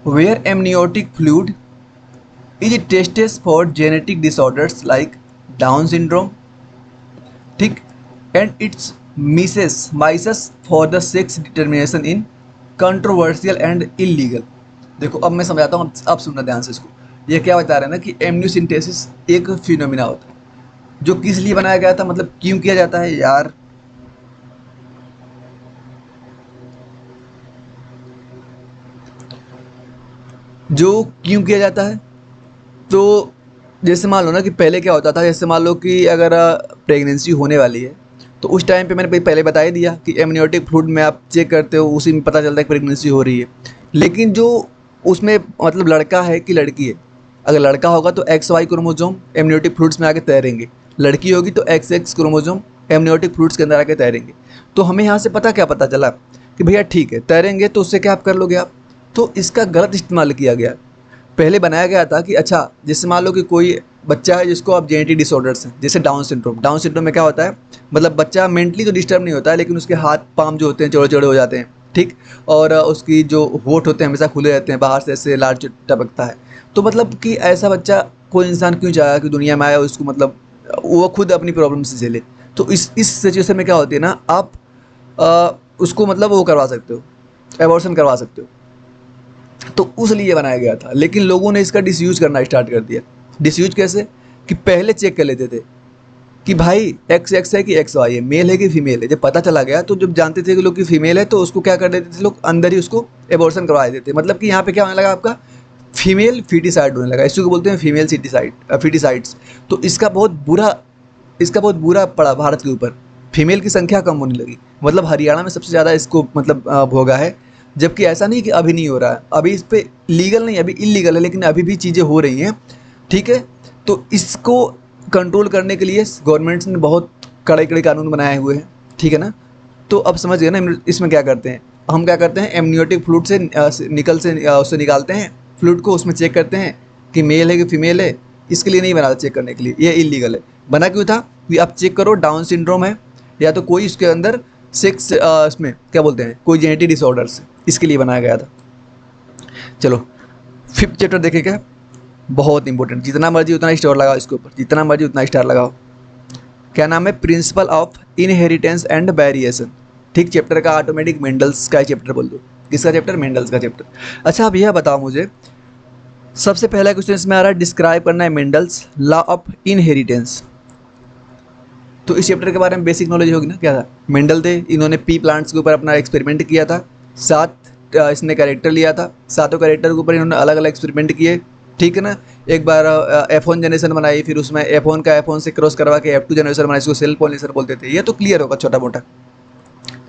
where amniotic fluid is tested for genetic disorders like Down syndrome, ठीक, and it's misuse for the sex determination in controversial and illegal. देखो अब मैं समझाता हूँ, अब सुनना ध्यान से इसको। ये क्या बता रहे हैं ना कि एमनियोसिंथेसिस एक फिनोमिना होता है जो किस लिए बनाया गया था, मतलब क्यों किया जाता है यार। जो क्यों किया जाता है, तो जैसे मान लो ना कि पहले क्या होता था, जैसे मान लो कि अगर प्रेगनेंसी होने वाली है तो उस टाइम पे मैंने पहले बता ही दिया कि एमनियोटिक फ्लूइड में आप चेक करते हो, उसी में पता चलता है कि प्रेगनेंसी हो रही है। लेकिन जो उसमें मतलब लड़का है कि लड़की है, अगर लड़का होगा तो X Y chromosome amniotic fluids में आके तैरेंगे, लड़की होगी तो X X chromosome amniotic fluids के अंदर आके तैरेंगे। तो हमें यहाँ से पता क्या पता चला कि भैया ठीक है तैरेंगे तो उससे क्या आप कर लोगे आप, तो इसका गलत इस्तेमाल किया गया। पहले बनाया गया था कि अच्छा जैसे मान लो कि कोई बच्चा है जिसको अब जेनेटिक डिसऑर्डर्स हैं, जैसे डाउन सिंड्रोम। डाउन सिंड्रोम में क्या होता है, मतलब बच्चा मेंटली तो डिस्टर्ब नहीं होता है लेकिन उसके हाथ पाम जो होते हैं चौड़े चौड़े हो जाते हैं, ठीक, और उसकी जो होठ होते हैं हमेशा खुले रहते हैं, बाहर से ऐसे लार टपकता है। तो मतलब कि ऐसा बच्चा कोई इंसान क्यों चाहेगा कि दुनिया में आया उसको, मतलब वो खुद अपनी प्रॉब्लम से झेले। तो इस सिचुएशन में क्या होती है ना, आप उसको मतलब वो करवा सकते हो, एबॉर्शन करवा सकते हो। तो उस लिए बनाया गया था, लेकिन लोगों ने इसका डिसयूज करना स्टार्ट कर दिया। डिसयूज कैसे, कि पहले चेक कर लेते थे कि भाई एक्स एक्स है कि एक्स वाई है, मेल है कि फीमेल है। जब पता चला गया तो जब जानते थे कि लोग की फीमेल है तो उसको क्या कर देते थे लोग, अंदर ही उसको एबॉर्शन करवा देते थे। मतलब कि यहाँ पे क्या होने लगा, आपका फीमेल फीटिसाइड होने लगा, इसी को बोलते हैं फीमेल फीटिसाइड्स। तो इसका बहुत बुरा पड़ा भारत के ऊपर, फीमेल की संख्या कम होने लगी। मतलब हरियाणा में सबसे ज़्यादा इसको मतलब भोगा है। जबकि ऐसा नहीं कि अभी नहीं हो रहा है, अभी इस पे लीगल नहीं, अभी इलीगल है, लेकिन अभी भी चीज़ें हो रही हैं, ठीक है। तो इसको कंट्रोल करने के लिए गवर्नमेंट्स ने बहुत कड़े कड़े कानून बनाए हुए हैं, ठीक है ना। तो अब समझ गए ना, इसमें क्या करते हैं, हम क्या करते हैं एमनियोटिक फ्लूइड से उससे निकालते हैं फ्लूइड को, उसमें चेक करते हैं कि मेल है कि फीमेल है। इसके लिए नहीं बना था चेक करने के लिए, ये इलीगल है। बना क्यों था कि आप चेक करो डाउन सिंड्रोम है या तो कोई इसके अंदर सेक्स इसमें क्या बोलते हैं कोई जेनेटिक डिसऑर्डर्स, इसके लिए बनाया गया था। चलो 5th चैप्टर देखे क्या, बहुत इंपॉर्टेंट, जितना मर्जी उतना स्टार लगाओ इसके ऊपर, जितना मर्जी उतना स्टार लगाओ। क्या नाम है, principle of inheritance and variation, ठीक। चैप्टर का ऑटोमेटिक मेंडल्स का चैप्टर बोल दो, किसका चैप्टर, मेंडल्स का चैप्टर। अच्छा अब यह बताओ मुझे, सबसे पहला क्वेश्चन इसमें आ रहा है, डिस्क्राइब करना है मेंडल्स लॉ ऑफ इनहेरिटेंस। तो इस चैप्टर के बारे में बेसिक नॉलेज होगी ना, क्या था, मेंडल थे, इन्होंने पी प्लांट्स के ऊपर अपना एक्सपेरिमेंट किया था। 7 इसने कैरेक्टर लिया था, 7 कैरेक्टर के ऊपर इन्होंने अलग अलग एक्सपेरिमेंट किए, ठीक है ना। एक बार F1 जनरेशन बनाई, फिर उसमें F1 का F1 से क्रॉस करवा के F2 जनरेशन बनाई, इसको सेल पॉलिनेशन बोलते थे। ये तो क्लियर होगा छोटा मोटा।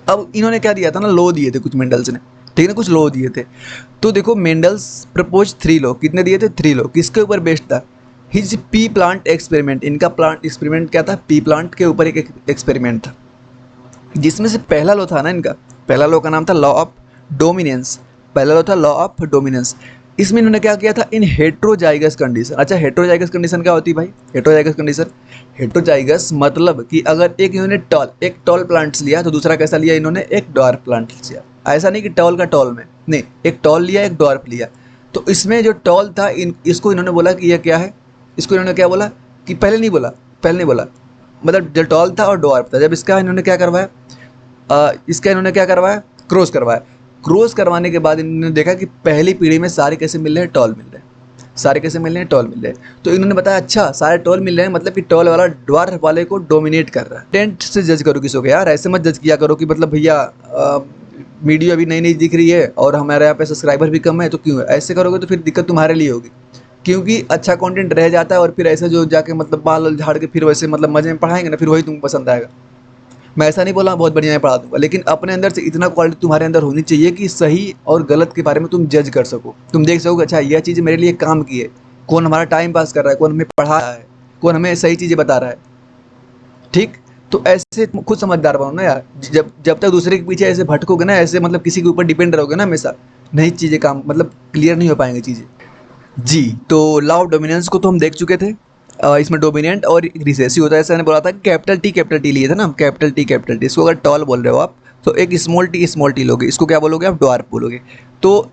अब इन्होंने क्या दिया था ना, लॉ दिए थे कुछ मेंडल्स ने, ठीक है ना, कुछ लॉ दिए थे। तो देखो मेंडल्स प्रपोज 3 लॉ, कितने दिए थे, 3 लॉ। किसके ऊपर बेस्ड था, हिज पी प्लांट एक्सपेरिमेंट। इनका प्लांट एक्सपेरिमेंट क्या था, पी प्लांट के ऊपर एक एक्सपेरिमेंट था, जिसमें से पहला लॉ था ना इनका, पहला लॉ का नाम था लॉ ऑफ डोमिनेंस। पहला लॉ था लॉ ऑफ डोमिनेंस। इसमें इन्होंने क्या किया था, इन हेट्रोजाइगस कंडीशन। अच्छा हेट्रोजाइगस कंडीशन क्या होती है भाई, हेट्रोजाइगस कंडीशन, हेट्रोजाइगस मतलब कि अगर एक इन्होंने एक टॉल प्लांट्स लिया तो दूसरा कैसा लिया इन्होंने, एक डॉर्फ प्लांट लिया। ऐसा नहीं कि टॉल का टॉल में नहीं, एक टॉल लिया एक डॉर्फ लिया। तो इसमें जो टॉल था इसको इन्होंने बोला कि यह क्या है, इसको इन्होंने क्या बोला कि पहले नहीं बोला, मतलब जो टॉल था और डॉर्फ था। जब इसका इन्होंने क्या करवाया, इसका इन्होंने क्या करवाया, क्रॉस करवाया। क्रॉस करवाने के बाद इन्होंने देखा कि पहली पीढ़ी में सारे कैसे मिल रहे हैं, टॉल मिल रहे हैं, सारे कैसे मिल रहे हैं, टॉल मिल रहे हैं। तो इन्होंने बताया अच्छा सारे टॉल मिल रहे हैं, मतलब कि टॉल वाला ड्वार्फ वाले को डोमिनेट कर रहा है। टेंट से जज करो किसी को यार, ऐसे मत जज किया करो कि मतलब भैया वीडियो अभी नई नई दिख रही है और हमारे यहाँ पे सब्सक्राइबर भी कम है तो क्यों है, ऐसे करोगे तो फिर दिक्कत तुम्हारे लिए होगी। क्योंकि अच्छा कंटेंट रह जाता है और फिर ऐसे जो जाके मतलब बाल झाड़ के फिर वैसे मतलब मजे में पढ़ाएंगे ना, फिर वही तुमको पसंद आएगा। मैं ऐसा नहीं बोला बहुत बढ़िया मैं पढ़ा दूंगा, लेकिन अपने अंदर से इतना क्वालिटी तुम्हारे अंदर होनी चाहिए कि सही और गलत के बारे में तुम जज कर सको, तुम देख सको अच्छा यह चीज़ मेरे लिए काम की है, कौन हमारा टाइम पास कर रहा है, कौन हमें पढ़ा रहा है, कौन हमें सही चीज़ें बता रहा है, ठीक। तो ऐसे खुद समझदार बनो ना यार, जब जब तक दूसरे के पीछे ऐसे भटकोगे ना, ऐसे मतलब किसी के ऊपर डिपेंड रहोगे ना हमेशा, नहीं चीज़ें काम मतलब क्लियर नहीं हो पाएंगी चीज़ें। जी तो लॉ ऑफ डोमिनेंस को तो हम देख चुके थे। इसमें डोमिनेंट और रिसेसिव होता है, ऐसा मैंने बोला था कैपिटल टी लिए थे ना, कैपिटल टी। इसको अगर टॉल बोल रहे हो आप तो एक स्मॉल टी लोगे, इसको क्या बोलोगे आप, ड्वार्फ बोलोगे। तो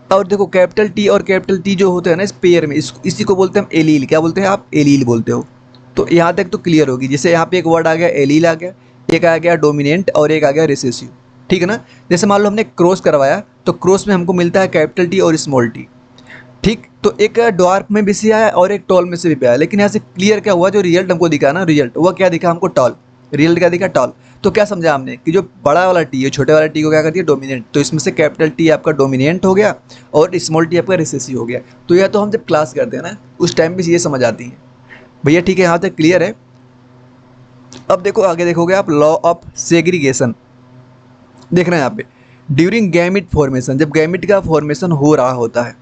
और देखो कैपिटल टी और कैपिटल टी जो होते हैं ना इस पेयर में, इसी को बोलते हैं हम एलील। क्या बोलते हैं आप, एलील बोलते हो। तो यहाँ तक तो क्लियर होगी। जैसे यहाँ पे एक वर्ड आ गया एलील आ गया, एक आ गया डोमिनेंट और एक आ गया रिसेसिव, ठीक है ना। जैसे मान लो हमने क्रॉस करवाया तो क्रॉस में हमको मिलता है कैपिटल टी और स्मॉल टी, ठीक। तो एक डॉर्फ में भी से आया और एक टॉल में से भी आया, लेकिन यहाँ से क्लियर क्या हुआ, जो रिजल्ट हमको दिखा ना, रिजल्ट वो क्या दिखा हमको, टॉल। रिजल्ट क्या दिखा, टॉल। तो क्या समझा हमने कि जो बड़ा वाला टी है छोटे वाला टी को क्या कर दिया, डोमिनेंट। तो इसमें से कैपिटल टी आपका डोमिनेंट हो गया और स्मॉल टी आपका रिसेसिव हो गया। तो यह तो हम जब क्लास करते हैं ना उस टाइम भी ये समझ आती है भैया, ठीक है, यहाँ तक क्लियर है। अब देखो आगे देखोगे आप, लॉ ऑफ सेग्रीगेशन देख रहे हैं यहाँ पे। ड्यूरिंग गैमिट फॉर्मेशन, जब गैमिट का फॉर्मेशन हो रहा होता है,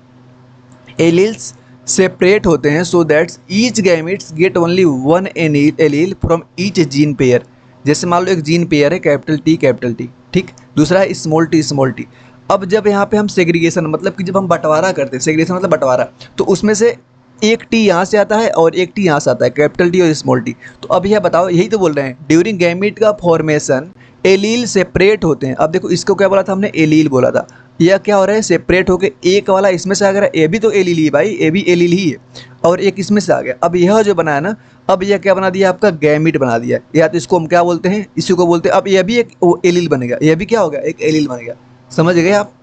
एलील्स सेपरेट होते हैं so that each gametes get only one allele from each gene pair. जैसे मान लो एक जीन पेयर है कैपिटल टी, ठीक, दूसरा है स्मॉल टी। अब जब यहाँ पे हम सेग्रीगेशन मतलब कि जब हम बंटवारा करते हैं, सेग्रीगेशन मतलब बंटवारा, तो उसमें से एक टी यहाँ से आता है और एक टी यहाँ से आता है, कैपिटल टी और स्मॉल टी। तो अब यह बताओ, यही तो बोल रहे हैं, ड्यूरिंग गैमिट का फॉर्मेशन एलील सेपरेट होते हैं। अब देखो इसको क्या बोला था हमने, एलील बोला था। यह क्या हो रहा है, सेपरेट होके एक वाला इसमें से आ गया, ये भी तो एलील ही भाई, ये भी एलील ही है, और एक इसमें से आ गया। अब यह जो बना है ना, अब यह क्या बना दिया, आपका गैमिट बना दिया, या तो इसको हम क्या बोलते हैं, इसी को बोलते हैं। अब यह भी एक एलील बनेगा, यह भी क्या हो गया, एक एलील बन गया। समझ गए आप।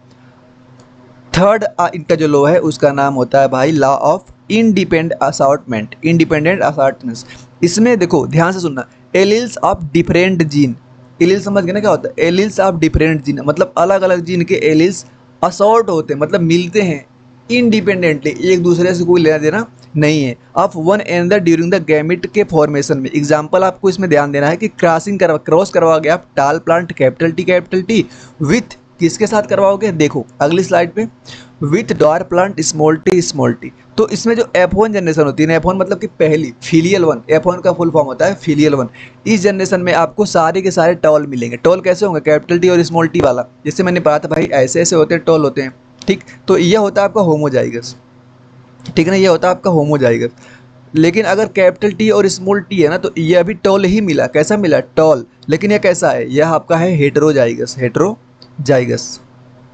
थर्ड इनका जो लॉ है उसका नाम होता है भाई law of independent assortment, independent assortment. इसमें देखो ध्यान से सुनना, alleles of different gene, allele समझ गए ना क्या होता है, एलील्स ऑफ डिफरेंट जीन मतलब अलग अलग जीन के एलील्स असॉर्ट होते हैं, मतलब मिलते हैं इंडिपेंडेंटली, एक दूसरे से कोई लेना देना नहीं है, of one and during the gamete के फॉर्मेशन में। एग्जाम्पल आपको इसमें ध्यान देना है कि क्रॉस करवाओगे आप टाल प्लांट कैपिटल टी विथ किसके साथ करवाओगे, देखो अगली स्लाइड पे, with Dar plant small T. तो इसमें जो F1 जनरेशन होती है ना, F1 मतलब कि पहली फीलियल वन, F1 का फुल फॉर्म होता है फीलियल वन। इस जनरेशन में आपको सारे के सारे टॉल मिलेंगे। टॉल कैसे होंगे, कैपिटल टी और स्मॉल टी वाला, जैसे मैंने कहा था भाई ऐसे ऐसे होते हैं टॉल होते हैं, ठीक। तो यह होता है आपका होमोजाइगस, ठीक है ना, यह होता है आपका होमोजाइगस। लेकिन अगर कैपिटल टी और स्मॉल टी है ना, तो यह भी टॉल ही मिला, कैसा मिला, टॉल। लेकिन यह कैसा है, यह आपका है हेटेरोजाइगस,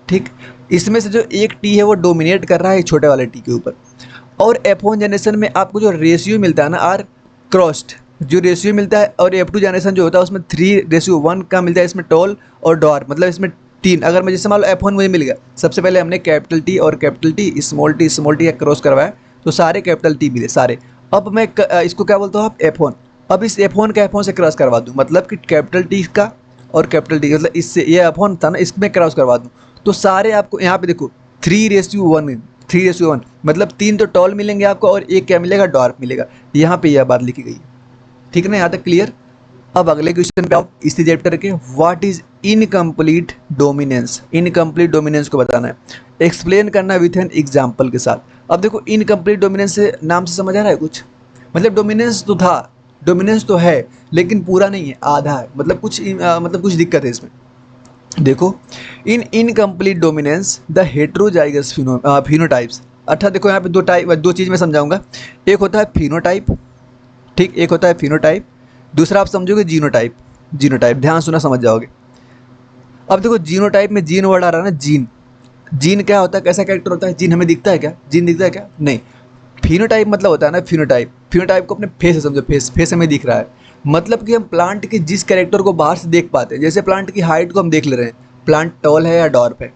ठीक। इसमें से जो एक टी है वो डोमिनेट कर रहा है छोटे वाले टी के ऊपर। और F1 जनरेशन में आपको जो रेशियो मिलता है ना, आर क्रॉस्ड जो रेशियो मिलता है, और F2 जनरेशन जो होता है उसमें 3:1 का मिलता है, इसमें टॉल और डॉर मतलब इसमें 3। अगर मैं जैसे मान लो F1 मुझे मिल गया, सबसे पहले हमने कैपिटल टी और capital T small T cross करवाया, तो सारे कैपिटल टी मिले सारे। अब मैं इसको क्या बोलता हूँ आप, F1। अब इस F1 का F1 से क्रॉस करवा दूँ, मतलब कि कैपिटल टी का और कैपिटल टी, मतलब इससे ये F1 था ना, इसमें क्रॉस करवा दूँ, तो सारे आपको यहाँ पे देखो 3:1 मतलब 3 तो टॉल मिलेंगे आपको और एक क्या मिलेगा, डॉर्फ मिलेगा। यहाँ पे यह बात लिखी गई है, ठीक है ना, यहाँ तक क्लियर। अब अगले क्वेश्चन पे आओ, इसी चैप्टर के, what is incomplete dominance. Incomplete dominance को बताना है, एक्सप्लेन करना विथ एन एग्जाम्पल के साथ। अब देखो इनकम्प्लीट डोमिनेंस से नाम से समझ आ रहा है कुछ, मतलब डोमिनेंस तो था, डोमिनेंस तो है लेकिन पूरा नहीं है, आधा है, मतलब कुछ दिक्कत है इसमें। देखो in incomplete dominance the heterozygous phenotypes, अर्थात देखो यहाँ पे दो चीज़ मैं समझाऊंगा। एक होता है फिनोटाइप, ठीक, एक होता है फिनोटाइप, दूसरा आप समझोगे जीनोटाइप। जीनोटाइप ध्यान सुना समझ जाओगे। अब देखो जीनोटाइप में जीन वर्ड आ रहा है ना, जीन। जीन क्या होता है, कैसा कैरेक्टर होता है, जीन हमें दिखता है क्या, जीन दिखता है क्या, नहीं। फिनोटाइप मतलब होता है ना, फिनोटाइप को अपने फेस से समझो, फेस हमें दिख रहा है, मतलब कि हम प्लांट के जिस कैरेक्टर को बाहर से देख पाते हैं, जैसे प्लांट की हाइट को हम देख ले रहे हैं, प्लांट टॉल है या डॉर्फ है,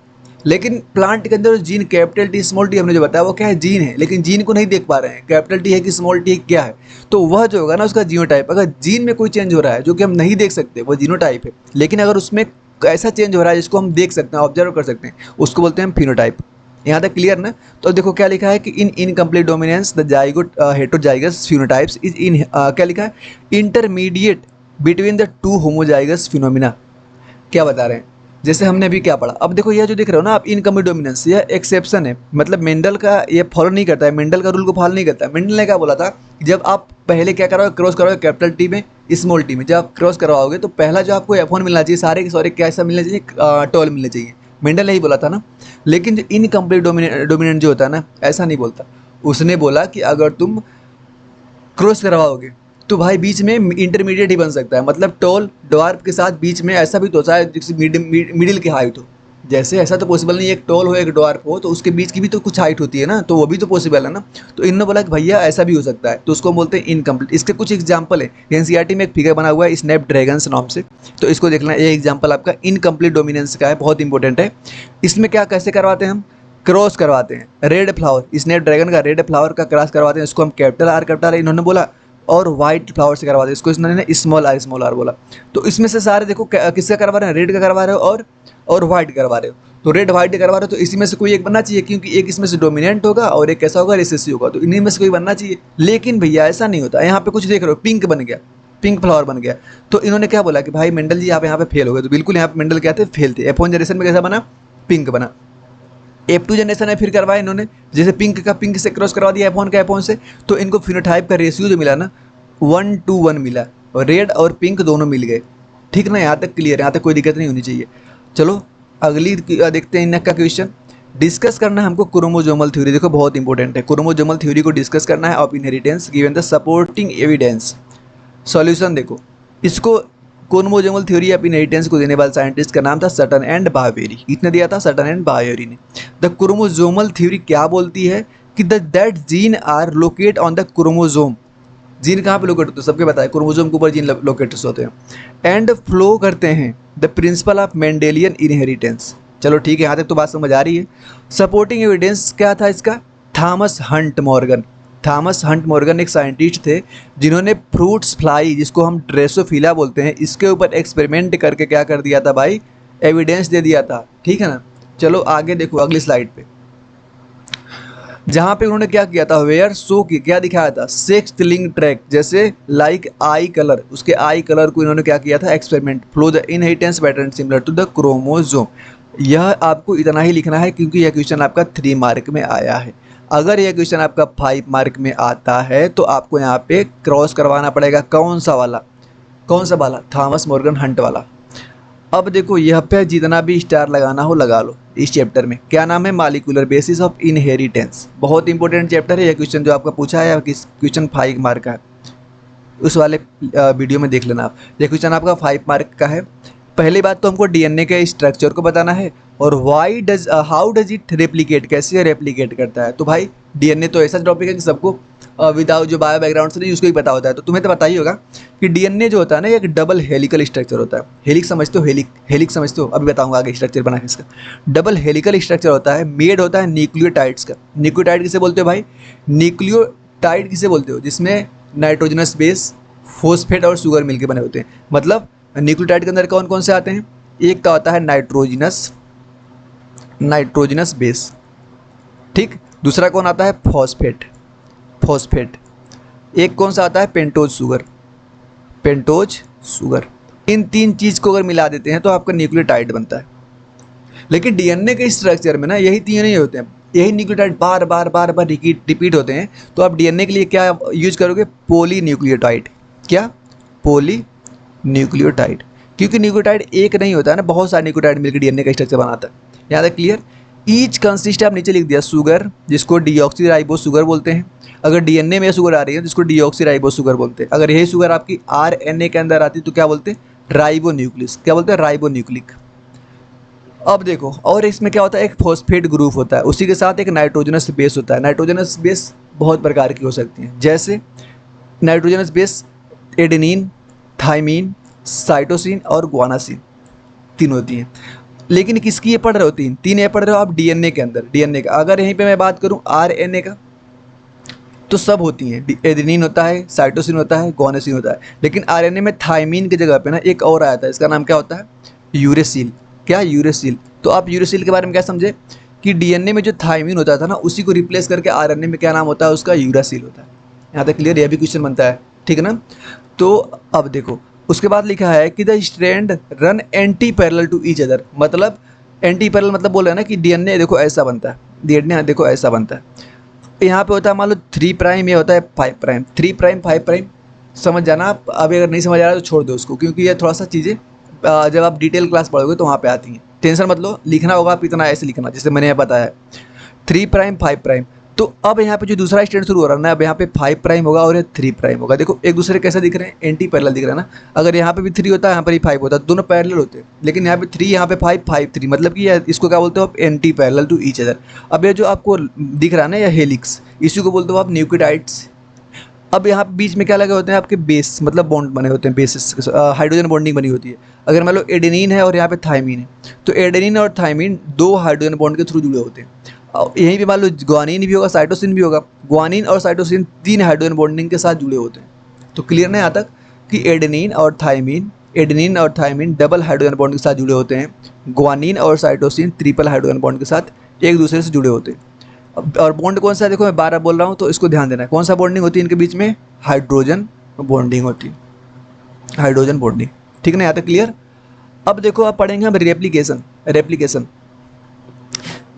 लेकिन प्लांट के अंदर gene capital T small T हमने जो बताया वो क्या है, जीन है, लेकिन जीन को नहीं देख पा रहे हैं, कैपिटल टी है कि स्मॉल टी क्या है, तो वह जो होगा ना उसका जीनोटाइप। अगर जीन में कोई चेंज हो रहा है जो कि हम नहीं देख सकते, वो जीनोटाइप है, लेकिन अगर उसमें ऐसा चेंज हो रहा है जिसको हम देख सकते हैं, ऑब्जर्व कर सकते हैं, उसको बोलते हैं फिनोटाइप। यहाँ तक क्लियर ना। तो देखो क्या लिखा है कि in incomplete dominance the zygote heterozygous phenotypes is in, क्या लिखा है, intermediate between the two homozygous phenomena. क्या बता रहे हैं, जैसे हमने अभी क्या पढ़ा। अब देखो यह जो दिख रहा हो ना आप, इनकम्प्लीट डोमिनेंस, यह एक्सेप्शन है, मतलब मेंडल का ये फॉलो नहीं करता है, मेंडल का रूल को फॉलो नहीं करता है। मेंडल ने क्या बोला था, जब आप पहले क्या कराओगे, क्रॉस कराओगे कैपिटल टी में स्मॉल टी में, जब आप क्रॉस करवाओगे तो पहला जो आपको F1 मिलना चाहिए, सारे के सारे कैसा मिलना चाहिए, टॉल मिलना चाहिए। मेंडल ने ही बोला था ना। लेकिन जो इनकम्प्लीट डोमिनेंट जो होता है ना, ऐसा नहीं बोलता। उसने बोला कि अगर तुम क्रॉस करवाओगे तो भाई बीच में इंटरमीडिएट ही बन सकता है, मतलब टॉल डॉर्फ के साथ बीच में ऐसा भी तो होता है जिससे मिडिल की हाइट हो, जैसे ऐसा तो पॉसिबल नहीं है एक टॉल हो एक ड्वार्फ हो, तो उसके बीच की भी तो कुछ हाइट होती है ना, तो वो भी तो पॉसिबल है ना। तो इन्होंने बोला कि भैया ऐसा भी हो सकता है, तो उसको हम बोलते हैं इनकम्प्लीट। इसके कुछ एग्जाम्पल है, एनसीईआरटी में एक फिगर बना हुआ है स्नैपड्रैगन्स नाम से, तो इसको देखना। ये एग्जाम्पल आपका इनकम्प्लीट डोमिनेंस का है, बहुत इंपॉर्टेंट है। इसमें क्या कैसे करवाते हैं हम, क्रॉस करवाते हैं। रेड फ्लावर, स्नैपड्रैगन का रेड फ्लावर का क्रॉस करवाते हैं, इसको हम कैपिटल आर इन्होंने बोला, और व्हाइट फ्लावर से करवाते हैं, इसको इन्होंने स्मॉल आर बोला। तो इसमें से सारे देखो किसका करवा रहे हैं, रेड का करवा रहे हो और व्हाइट करवा रहे हो। तो रेड व्हाइट करवा रहे हो, तो इसी में से कोई एक बनना चाहिए, क्योंकि एक इसमें से डोमिनेंट होगा और एक कैसा होगा, रिसेसिव होगा, तो इन्हीं में से कोई बनना चाहिए। लेकिन भैया ऐसा नहीं होता, यहाँ पे कुछ देख रहे हो, पिंक बन गया, पिंक फ्लावर बन गया। तो इन्होंने क्या बोला कि भाई मेंडल जी आप यहाँ पे फेल हो गए। तो बिल्कुल यहाँ पे मेंडल क्या थे, फेल थे। F1 जनरेशन में कैसा बना, पिंक बना। F2 जनरेशन में फिर करवाया इन्होंने, जैसे पिंक का पिंक से क्रॉस करवा दिया F1 का F1 से, तो इनको फिनोटाइप का रेशियो जो मिला ना 1:1 मिला, और रेड और पिंक दोनों मिल गए। ठीक ना, यहाँ तक क्लियर है, यहाँ तक कोई दिक्कत नहीं होनी चाहिए। चलो अगली देखते हैं इनका क्वेश्चन। डिस्कस करना है हमको क्रोमोजोमल थ्योरी, देखो बहुत इंपॉर्टेंट है, क्रोमोजोमल थ्योरी को डिस्कस करना है of inheritance given the supporting evidence. Solution देखो, इसको क्रोमोजोमल थ्योरी ऑफ इनहेरिटेंस को देने वाले साइंटिस्ट का नाम था सटन एंड बावेरी। किसने दिया था, सटन एंड बावेरी ने। द क्रोमोजोमल थ्योरी क्या बोलती है कि that gene are locate on the chromosome. Gene कहाँ पे लोकेट होते हैं, सबके पता है, क्रोमोजोम के ऊपर जीन लोकेटर्स होते हैं, एंड फ्लो करते हैं the principle of Mendelian inheritance. चलो ठीक है, यहाँ तक तो बात समझ आ रही है। सपोर्टिंग एविडेंस क्या था इसका, Thomas Hunt Morgan. Thomas Hunt Morgan एक साइंटिस्ट थे जिन्होंने फ्रूट्स फ्लाई, जिसको हम ड्रेसोफिला बोलते हैं, इसके ऊपर एक्सपेरिमेंट करके क्या कर दिया था भाई, एविडेंस दे दिया था। ठीक है ना। चलो आगे देखो अगली स्लाइड पे, जहाँ पे उन्होंने क्या किया था, वेयर शो की क्या दिखाया था, सेक्स लिंक ट्रैक, जैसे लाइक आई कलर, उसके आई कलर को इन्होंने क्या किया था, experiment. Flow the inheritance pattern similar to the chromosome. यह आपको इतना ही लिखना है, क्योंकि यह क्वेश्चन आपका 3 मार्क में आया है। अगर यह क्वेश्चन आपका 5 मार्क में आता है तो आपको यहाँ पे क्रॉस करवाना पड़ेगा, कौन सा वाला, थॉमस मॉर्गन हंट वाला। अब देखो यह पे जितना भी स्टार लगाना हो लगा लो। इस चैप्टर में क्या नाम है, मॉलिक्यूलर बेसिस ऑफ इनहेरिटेंस। बहुत इंपॉर्टेंट चैप्टर है, यह क्वेश्चन जो आपका पूछा है किस क्वेश्चन 5 मार्क का है, उस वाले वीडियो में देख लेना आप। यह क्वेश्चन आपका 5 मार्क का है। पहली बात तो हमको डीएनए के स्ट्रक्चर को बताना है, और हाउ डज इट रेप्लिकेट, कैसे रेप्लिकेट करता है। तो भाई डीएनए तो ऐसा टॉपिक है कि सबको विदाउट जो बायो बैकग्राउंड से नहीं उसको ही पता होता है। तो तुम्हें तो पता ही होगा कि डीएनए जो होता है ना, एक डबल हेलिकल स्ट्रक्चर होता है। हेलिक्स समझते हो, हेलिक्स समझते हो, अभी बताऊंगा आगे स्ट्रक्चर बना के इसका। डबल हेलिकल स्ट्रक्चर होता है, मेड होता है न्यूक्लियोटाइड्स का। न्यूक्लियोटाइड किसे बोलते हो भाई, न्यूक्लियोटाइड किसे बोलते हो, जिसमें नाइट्रोजनस बेस, फॉस्फेट और शुगर मिलके बने होते हैं। मतलब न्यूक्लियोटाइड के अंदर कौन कौन से आते हैं, एक का होता है नाइट्रोजनस बेस, ठीक। दूसरा कौन आता है, फॉस्फेट। एक कौन सा आता है, पेंटोज शुगर। इन 3 चीज़ को अगर मिला देते हैं तो आपका न्यूक्लियोटाइड बनता है। लेकिन डीएनए के स्ट्रक्चर में ना यही 3 नहीं होते हैं, यही न्यूक्लियोटाइड बार बार रिपीट होते हैं। तो आप डीएनए के लिए क्या यूज करोगे, पॉलीन्यूक्लियोटाइड। क्या, पॉलीन्यूक्लियोटाइड, क्योंकि न्यूक्लियोटाइड एक नहीं होता है ना, बहुत सारे न्यूक्लियोटाइड मिलकर डीएनए का स्ट्रक्चर बनाता है। यहाँ तक क्लियर। ईच कंसिस्ट आप नीचे लिख दिया शुगर, जिसको डीऑक्सीराइबोस शुगर बोलते हैं। अगर डीएनए में शुगर आ रही है तो इसको डीऑक्सीराइबोस शुगर बोलते हैं। अगर यही शुगर आपकी आरएनए के अंदर आती तो क्या बोलते हैं, राइबोन्यूक्लियस। क्या बोलते हैं, राइबोन्यूक्लिक। अब देखो, और इसमें क्या होता है, एक फॉस्फेट ग्रुप होता है, उसी के साथ एक नाइट्रोजनस बेस होता है। नाइट्रोजनस बेस बहुत प्रकार की हो सकती हैं, जैसे nitrogenous base adenine, thymine, cytosine और ग्वानासिन, 3 होती हैं। लेकिन किसकी ये पढ़ रहे हो, 3 ये पढ़ रहे हो आप डीएनए के अंदर, डीएनए का। अगर यहीं पे मैं बात करूं आरएनए का, तो सब होती हैं, एडेनिन होता है, साइटोसिन होता है, ग्वानासिन होता है। लेकिन आरएनए में थाइमीन की जगह पे ना एक और आया था, इसका नाम क्या होता है, यूरेसिल। क्या, यूरेसिल। तो आप यूरेसिल के बारे में क्या समझे कि डीएनए में जो थाइमीन होता था ना, उसी को रिप्लेस करके आरएनए में क्या नाम होता है, उसका यूरासिल होता है। यहाँ तक क्लियर, यह भी क्वेश्चन बनता है, ठीक है ना। तो अब देखो उसके बाद लिखा है कि the strand run anti parallel to each other. मतलब एंटी पैरेलल मतलब बोल रहे हैं ना कि डीएनए देखो ऐसा बनता है, डीएनए देखो ऐसा बनता है। यहाँ पे होता है मान लो 3 प्राइम, ये होता है 5 प्राइम, 3 प्राइम 5 प्राइम, समझ जाना आप। अभी अगर नहीं समझ आ रहा तो छोड़ दो उसको, क्योंकि ये थोड़ा सा चीज़ें जब आप डिटेल क्लास पढ़ोगे तो वहाँ पे आती हैं। टेंशन मत लो, लिखना होगा आप इतना ऐसे लिखना जैसे मैंने बताया, 3 प्राइम 5 प्राइम। तो अब यहाँ पे जो दूसरा स्टैंड शुरू हो रहा है ना, अब यहाँ पे 5 प्राइम होगा और ये 3 प्राइम होगा। देखो एक दूसरे कैसे दिख रहे हैं, एंटी पैरेलल दिख रहा है ना। अगर यहाँ पे भी 3 होता है, यहाँ पर ही 5 होता है, दोनों पैरेलल होते हैं। लेकिन यहाँ पे 3, यहाँ पे 5, 5 3, मतलब कि इसको क्या बोलते हो आप, anti parallel to each other. अब ये जो आपको दिख रहा है ना, या हेलिक्स, इसी को बोलते हो आप न्यूक्लियोटाइड्स। अब यहाँ पे बीच में क्या लगे होते हैं आपके बेस, मतलब बॉन्ड बने होते हैं, बेसिस हाइड्रोजन बॉन्डिंग बनी होती है। अगर मान लो एडेनिन है और यहाँ पे थाइमिन है, तो एडेनिन और थाइमिन 2 हाइड्रोजन बॉन्ड के थ्रू जुड़े होते हैं। और यहीं पे मान लो ग्वानिन भी होगा, साइटोसिन भी होगा। ग्वानिन और साइटोसिन 3 हाइड्रोजन बॉन्डिंग के साथ जुड़े होते हैं। तो क्लियर ना यहाँ तक कि एडेनिन और थाइमिन डबल हाइड्रोजन बॉन्ड के साथ जुड़े होते हैं। ग्वानिन और साइटोसिन ट्रिपल हाइड्रोजन बॉन्ड के साथ एक दूसरे से जुड़े होते हैं। और बॉन्ड कौन सा है, देखो मैं 12 बोल रहा हूँ तो इसको ध्यान देना है। कौन सा बॉन्डिंग होती है इनके बीच में, हाइड्रोजन बॉन्डिंग होती है, हाइड्रोजन बॉन्डिंग। ठीक है ना यहाँ तक क्लियर। अब देखो आप पढ़ेंगे हम रेप्लिकेशन।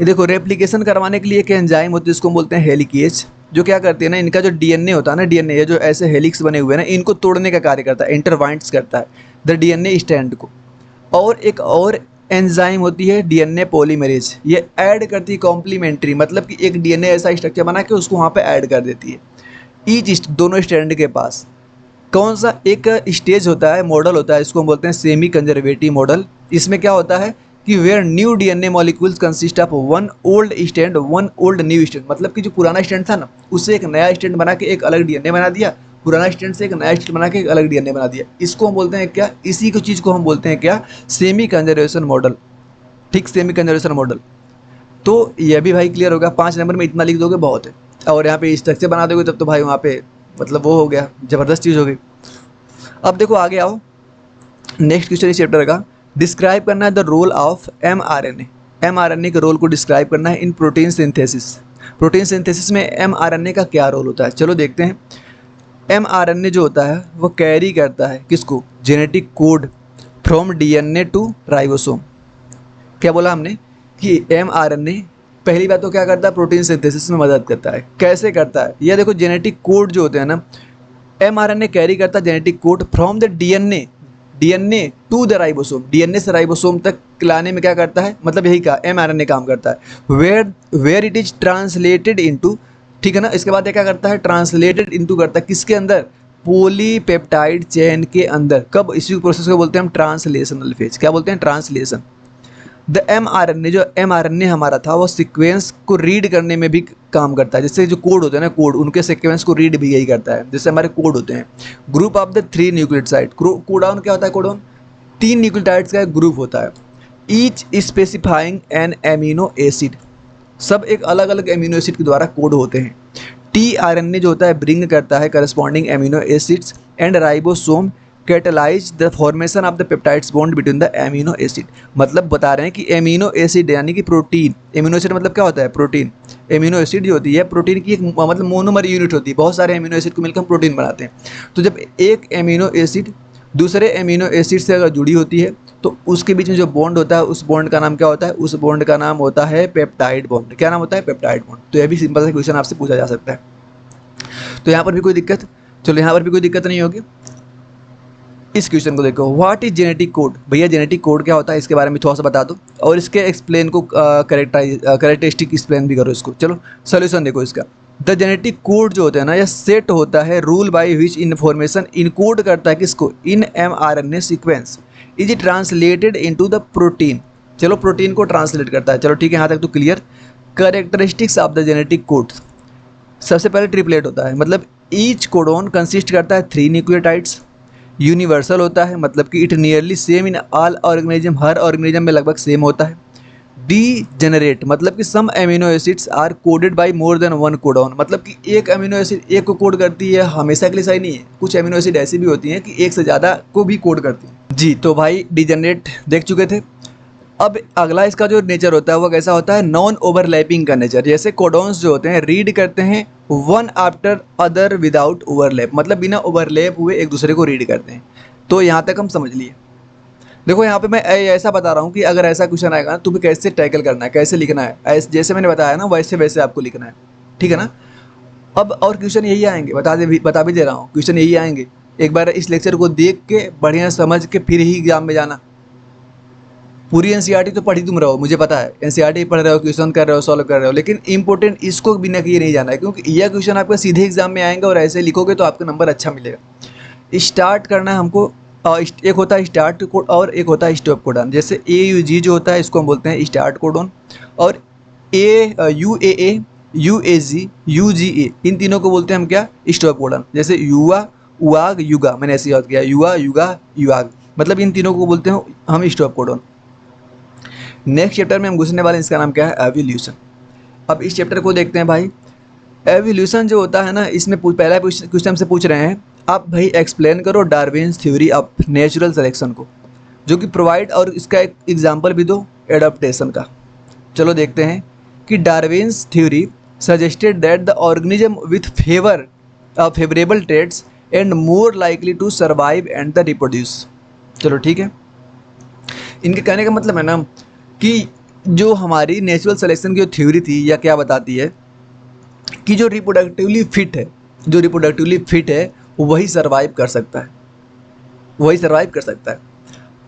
ये देखो रेप्लिकेशन करवाने के लिए एक एंजाइम होती है, इसको बोलते हैं हेलिकेज, जो क्या करती है ना, इनका जो डीएनए होता है ना, डीएनए ये जो ऐसे हेलिक्स बने हुए हैं ना, इनको तोड़ने का कार्य करता है, इंटरवाइंड्स करता है द डीएनए स्ट्रैंड को। और एक और एंजाइम होती है डीएनए पॉलीमरेज, ये ऐड करती है कॉम्प्लीमेंट्री, मतलब कि एक डीएनए ऐसा स्ट्रक्चर बना के उसको वहाँ पे ऐड कर देती है ईच दोनों स्ट्रैंड के पास। कौन सा एक स्टेज होता है, मॉडल होता है, इसको हम बोलते हैं सेमी कंजर्वेटिव मॉडल। इसमें क्या होता है कि where new DNA molecules consist of one old stand one old new stand, मतलब कि जो पुराना स्टैंड था ना, उससे एक नया स्टैंड बना के एक अलग डीएनए बना दिया, पुराना स्टैंड से एक नया स्टैंड बना के एक अलग डीएनए बना दिया। इसको हम बोलते हैं क्या, इसी को चीज़ को हम बोलते हैं क्या, सेमी कंजर्वेशन मॉडल। ठीक, सेमी कंजर्वेशन मॉडल। तो यह भी भाई क्लियर होगा, 5 नंबर में इतना लिख दोगे बहुत है। और यहाँ पे स्ट्रक्चर बना दोगे तब तो भाई वहाँ पे मतलब वो हो गया, ज़बरदस्त चीज़ हो गई। अब देखो आगे आओ, नेक्स्ट क्वेश्चन इस चैप्टर का, डिस्क्राइब करना है the role of mRNA। mRNA के रोल को डिस्क्राइब करना है in protein synthesis. Protein synthesis में mRNA का क्या रोल होता है, चलो देखते हैं। mRNA जो होता है वो कैरी करता है किसको, genetic code from DNA to ribosome. क्या बोला हमने कि mRNA पहली बात तो क्या करता है, प्रोटीन सिंथेसिस में मदद करता है। कैसे करता है, यह देखो जेनेटिक कोड जो होते हैं ना, mRNA कैरी करता है genetic code from the DNA to the ribosome, DNA से राइबोसोम तक लाने में क्या करता है, मतलब यही का mRNA काम करता है। Where it is translated into, ठीक है ना। इसके बाद क्या करता है, ट्रांसलेटेड इनटू करता है किसके अंदर, पॉलीपेप्टाइड चेन के अंदर। कब, इसी प्रोसेस को बोलते हैं हम ट्रांसलेशनल फेज। क्या बोलते हैं, ट्रांसलेशन। द mRNA, जो mRNA हमारा था वो सीक्वेंस को रीड करने में भी काम करता है। जैसे जो कोड होते हैं ना, कोड उनके सीक्वेंस को रीड भी यही करता है, जैसे हमारे कोड होते हैं। ग्रुप ऑफ द 3 न्यूक्लियोटाइड, कोडाउन क्या होता है, कोडाउन 3 न्यूक्लियोटाइड्स का एक ग्रुप होता है। Each specifying an amino acid, सब एक अलग अलग एमिनो एसिड के द्वारा कोड होते हैं। tRNA जो होता है ब्रिंग करता है corresponding amino acids and ribosome catalyse the formation of the peptides bond between the amino acid. मतलब बता रहे हैं कि एमिनो एसिड यानी कि प्रोटीन, एमिनो एसिड मतलब क्या होता है, प्रोटीन। एमिनो एसिड जो होती है प्रोटीन की एक मतलब मोनोमर यूनिट होती है, बहुत सारे एमिनो एसिड को मिलकर हम प्रोटीन बनाते हैं। तो जब एक एमिनो एसिड दूसरे एमिनो एसिड से अगर जुड़ी होती है तो उसके बीच में जो बॉन्ड होता है, उस बॉन्ड का नाम क्या होता है, उस बॉन्ड का नाम होता है पेप्टाइड बॉन्ड। क्या नाम होता है, पेप्टाइड बॉन्ड। तो यह भी सिंपल सा क्वेश्चन आपसे पूछा जा सकता है। तो यहाँ पर भी कोई दिक्कत, चलो यहाँ पर भी कोई दिक्कत नहीं होगी। इस क्वेश्चन को देखो, व्हाट इज जेनेटिक कोड। भैया जेनेटिक कोड क्या होता है इसके बारे में थोड़ा सा बता दो, और इसके एक्सप्लेन को करेक्टरिस्टिक एक्सप्लेन भी करो इसको। चलो सोल्यूशन देखो इसका। द जेनेटिक कोड जो होता है ना, यह सेट होता है rule by which information encode करता है किसको, इन mRNA sequence is translated into the protein. चलो प्रोटीन को ट्रांसलेट करता है, चलो ठीक है यहाँ तक तो clear. Characteristics of the genetic code, सबसे पहले ट्रिपलेट होता है, मतलब ईच कोडोन कंसिस्ट करता है 3 न्यूक्लियोटाइड्स। यूनिवर्सल होता है, मतलब कि it nearly same in all organism, हर ऑर्गेनिज्म में लगभग सेम होता है। डीजेनरेट, मतलब कि some amino acids are coded by more than one codon, मतलब कि एक अमीनो एसिड एक को कोड करती है, हमेशा के लिए सही नहीं है। कुछ एमिनो एसिड ऐसी भी होती हैं कि एक से ज़्यादा को भी कोड करती हैं जी। तो भाई डीजेनरेट देख चुके थे। अब अगला इसका जो नेचर होता है वो कैसा होता है, नॉन ओवरलैपिंग का नेचर। जैसे कोडॉन्स जो होते हैं रीड करते हैं one after other without overlap, मतलब बिना ओवरलैप हुए एक दूसरे को रीड करते हैं। तो यहाँ तक हम समझ लिए। देखो यहाँ पे मैं ऐसा बता रहा हूँ कि अगर ऐसा क्वेश्चन आएगा ना, तुम्हें कैसे टैकल करना है, कैसे लिखना है, जैसे मैंने बताया ना वैसे वैसे आपको लिखना है, ठीक है ना। अब और क्वेश्चन यही आएंगे, बता भी दे रहा हूँ, क्वेश्चन यही आएंगे। एक बार इस लेक्चर को देख के बढ़िया समझ के फिर ही एग्जाम में जाना, पूरी एनसीईआरटी तो पढ़ी तुम रहो, मुझे पता है एनसीईआरटी पढ़ रहे हो, क्वेश्चन कर रहे हो, सॉल्व कर रहे हो, लेकिन इंपॉर्टेंट इसको बिना किए नहीं जाना है, क्योंकि यह क्वेश्चन आपका सीधे एग्जाम में आएंगे और ऐसे लिखोगे तो आपका नंबर अच्छा मिलेगा। स्टार्ट करना है हमको, एक होता है स्टार्ट कोड और एक होता है स्टॉप कोडन। जैसे AUG जो होता है इसको हम बोलते हैं स्टार्ट कोडन, और UAA, UAG, UGA इन तीनों को बोलते हैं हम क्या, स्टॉप कोडन। जैसे युवा, उआग, युगा, मैंने ऐसे याद किया, युवा, युगा, युआग, मतलब इन तीनों को बोलते हैं हम स्टॉप कोडन। नेक्स्ट चैप्टर में हम घुसने वाले हैं, इसका नाम क्या है, एवोल्यूशन। अब इस चैप्टर को देखते हैं भाई। एवोल्यूशन जो होता है ना, इसमें पहला क्वेश्चन हमसे पूछ रहे हैं, आप भाई एक्सप्लेन करो Darwin's theory of natural selection को, जो कि प्रोवाइड, और इसका एक एग्जांपल भी दो एडाप्टेशन का। चलो देखते हैं कि Darwin's theory suggested that the organism with favourable trades and more likely to survive and the reproduce. चलो ठीक है, इनके कहने का मतलब है ना कि जो हमारी नेचुरल सिलेक्शन की जो थ्योरी थी, या क्या बताती है कि जो रिप्रोडक्टिवली फिट है वही सर्वाइव कर सकता है,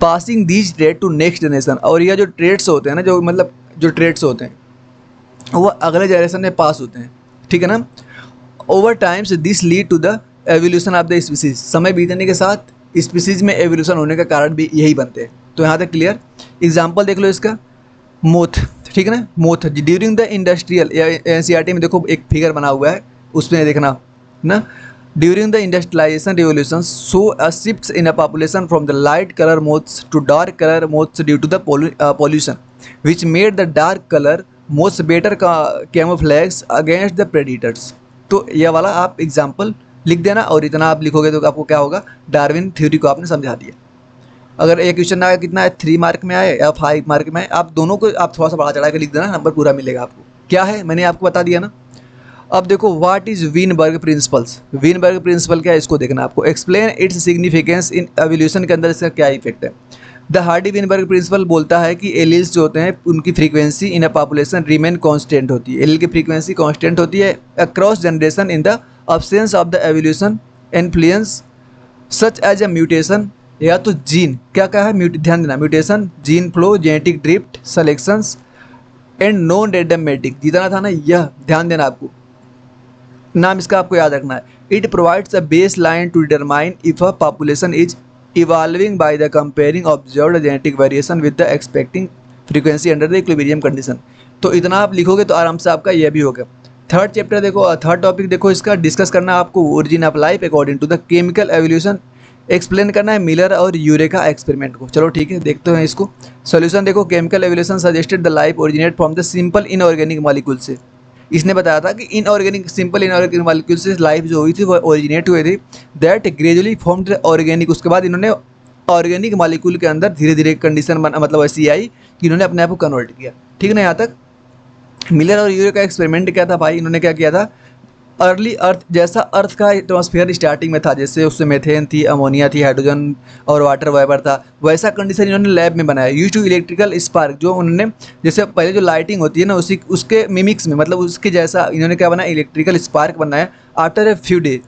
passing these trade to next generation. और यह जो ट्रेड्स होते हैं ना, जो ट्रेड्स होते हैं वो अगले जनरेशन में पास होते हैं, ठीक है ना। Over times this lead to the evolution of the species. समय बीतने के साथ स्पीसीज में एवोल्यूशन होने का कारण भी यही बनते हैं। तो यहाँ तक क्लियर। एग्जाम्पल देख लो इसका, मोथ, ठीक है ना, moth during the industrial, NCERT में देखो एक फिगर बना हुआ है, उसमें देखना ना, during the industrialisation revolution so a shifts in a population from the light colour moths to dark colour moths due to the pollution which made the dark colour moths better camouflage against the predators. तो यह वाला आप example लिख देना, और इतना आप लिखोगे तो आपको क्या होगा, डार्विन थ्योरी को आपने समझा दिया। अगर एक क्वेश्चन आया कितना है, 3 मार्क में आए या 5 मार्क में आए, आप दोनों को आप थोड़ा सा बढ़ा चढ़ा के लिख देना, नंबर पूरा मिलेगा आपको। क्या है मैंने आपको बता दिया ना। अब देखो what is Weinberg principles. Weinberg principle क्या है, इसको देखना आपको। Explain its significance in evolution के अंदर इसका क्या इफेक्ट है। द हार्डी वीनबर्ग प्रिंसिपल बोलता है कि एलील्स जो होते हैं उनकी frequency in a population remain constant होती है। एलील की फ्रीक्वेंसी कांस्टेंट होती है across generation in the absence of the evolution influence such as a mutation, या तो जीन क्या क्या है, ध्यान देना, mutation, gene flow, genetic drift, selections and non random mating. जितना था ना यह ध्यान देना, आपको नाम इसका आपको याद रखना है। It provides a base line to determine if a population is evolving by the comparing observed genetic variation with the expecting frequency under the equilibrium condition. तो इतना आप लिखोगे तो आराम से आपका यह भी हो गया। थर्ड चैप्टर देखो, थर्ड टॉपिक देखो, इसका डिस्कस करना आपको origin of life according to the chemical evolution. Explain करना है मिलर और यूरेका एक्सपेरिमेंट को। चलो ठीक है, देखते हैं इसको। सॉल्यूशन देखो, chemical evolution suggested the life originate from the simple inorganic molecule से। इसने बताया था कि सिंपल इनऑर्गेनिक मॉलिक्यूल से लाइफ जो हुई थी वो ओरिजिनेट हुए थे, दैट ग्रेजुअली फॉर्म्ड ऑर्गेनिक। उसके बाद इन्होंने ऑर्गेनिक मॉलिक्यूल के अंदर धीरे धीरे कंडीशन बना, मतलब ऐसी आई कि इन्होंने अपने आप को कन्वर्ट किया, ठीक है ना। यहाँ तक मिलर और यूरे का एक्सपेरिमेंट क्या था भाई, इन्होंने क्या किया था, अर्ली अर्थ जैसा अर्थ का एटमॉस्फेयर स्टार्टिंग में था, जैसे उससे मेथेन थी, अमोनिया थी, हाइड्रोजन और वाटर वेपर था, वैसा कंडीशन इन्होंने लैब में बनाया। यूज टू इलेक्ट्रिकल स्पार्क, जो उन्होंने जैसे पहले जो लाइटिंग होती है ना उसके मिमिक्स में, मतलब उसके जैसा इन्होंने क्या बनाया, इलेक्ट्रिकल स्पार्क बनाया। After a few day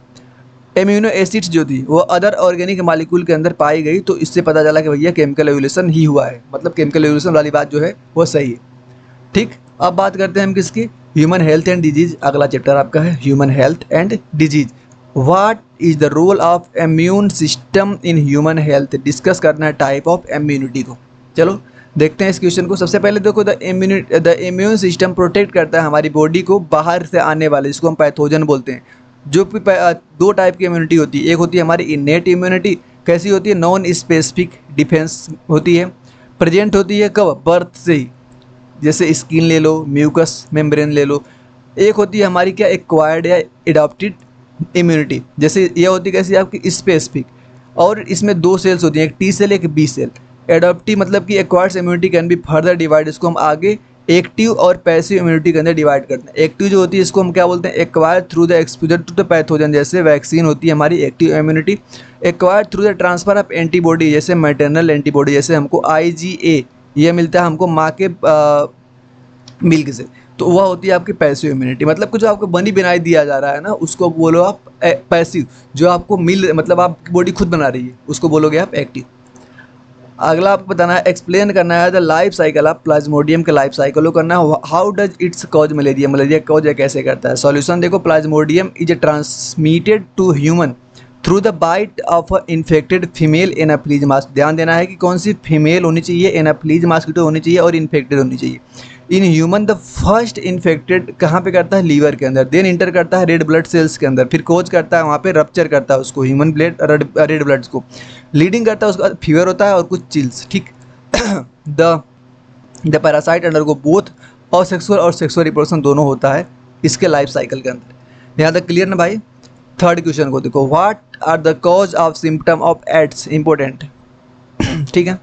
amino acids जो थी वो अदर ऑर्गेनिक मालिक्यूल के अंदर पाई गई, तो इससे पता चला कि भैया केमिकल एवोल्यूशन ही हुआ है, मतलब केमिकल एवोल्यूशन वाली बात जो है वो सही है, ठीक। अब बात करते हैं हम किसकी, ह्यूमन हेल्थ एंड डिजीज। अगला चैप्टर आपका है human health and disease. What is the role of immune system in human health. Discuss करना है टाइप ऑफ इम्यूनिटी को। चलो देखते हैं इस क्वेश्चन को। सबसे पहले देखो, द इम्यून सिस्टम प्रोटेक्ट करता है हमारी बॉडी को बाहर से आने वाले, जिसको हम पैथोजन बोलते हैं। जो भी दो टाइप की इम्यूनिटी होती है, एक होती है हमारी इनेट इम्यूनिटी, कैसी होती है, नॉन स्पेसिफिक डिफेंस होती है, प्रेजेंट होती है कब, बर्थ से ही, जैसे स्किन ले लो, म्यूकस मेम्ब्रेन ले लो। एक होती है हमारी क्या, एक्वायर्ड या एडॉप्टेड इम्यूनिटी, जैसे यह होती है कैसी आपकी स्पेसिफिक, और इसमें दो सेल्स होती हैं, एक टी सेल एक बी सेल। एडॉप्टिव मतलब कि acquired immunity can be further divide, इसको हम आगे एक्टिव और पैसिव इम्यूनिटी के अंदर डिवाइड करते हैं। एक्टिव जो होती है इसको हम क्या बोलते हैं, acquired through the exposure to the pathogen, जैसे वैक्सीन होती है हमारी active immunity. Acquired through the transfer of antibody, जैसे मैटरनल एंटीबॉडी, जैसे हमको IgA ये मिलता है हमको माँ के मिल्क से, तो वह होती है आपकी पैसिव इम्यूनिटी। मतलब कुछ आपको बनी बनाई दिया जा रहा है ना, उसको बोलो आप पैसिव। जो आपको मतलब आपकी बॉडी खुद बना रही है उसको बोलोगे आप एक्टिव। अगला आपको बताना है, एक्सप्लेन करना है the life cycle of Plasmodium के लाइफ साइकिल को करना है। How does its cause malaria, malaria cause कैसे करता है। सॉल्यूशन देखो, Plasmodium is transmitted to human through the bite of a infected female anopheles mask. ध्यान देना है कि कौन सी फीमेल होनी चाहिए, एनाफिलीज मॉस्किटो होनी चाहिए और इन्फेक्टेड होनी चाहिए। In human the first infected कहाँ पे करता है, लीवर के अंदर, देन इंटर करता है रेड ब्लड सेल्स के अंदर, फिर कोज करता है वहाँ पे, रप्चर करता है उसको, ह्यूमन ब्लड रेड ब्लड्स को, लीडिंग करता है, उसके बाद फीवर होता है और कुछ चिल्स, ठीक। The the parasite undergo both asexual और सेक्सुअल रिप्रोडक्शन दोनों होता है इसके लाइफ साइकिल के अंदर। यहाँ तक क्लियर ना भाई। थर्ड क्वेश्चन को देखो, what are the cause of symptom of AIDS, important, ठीक है,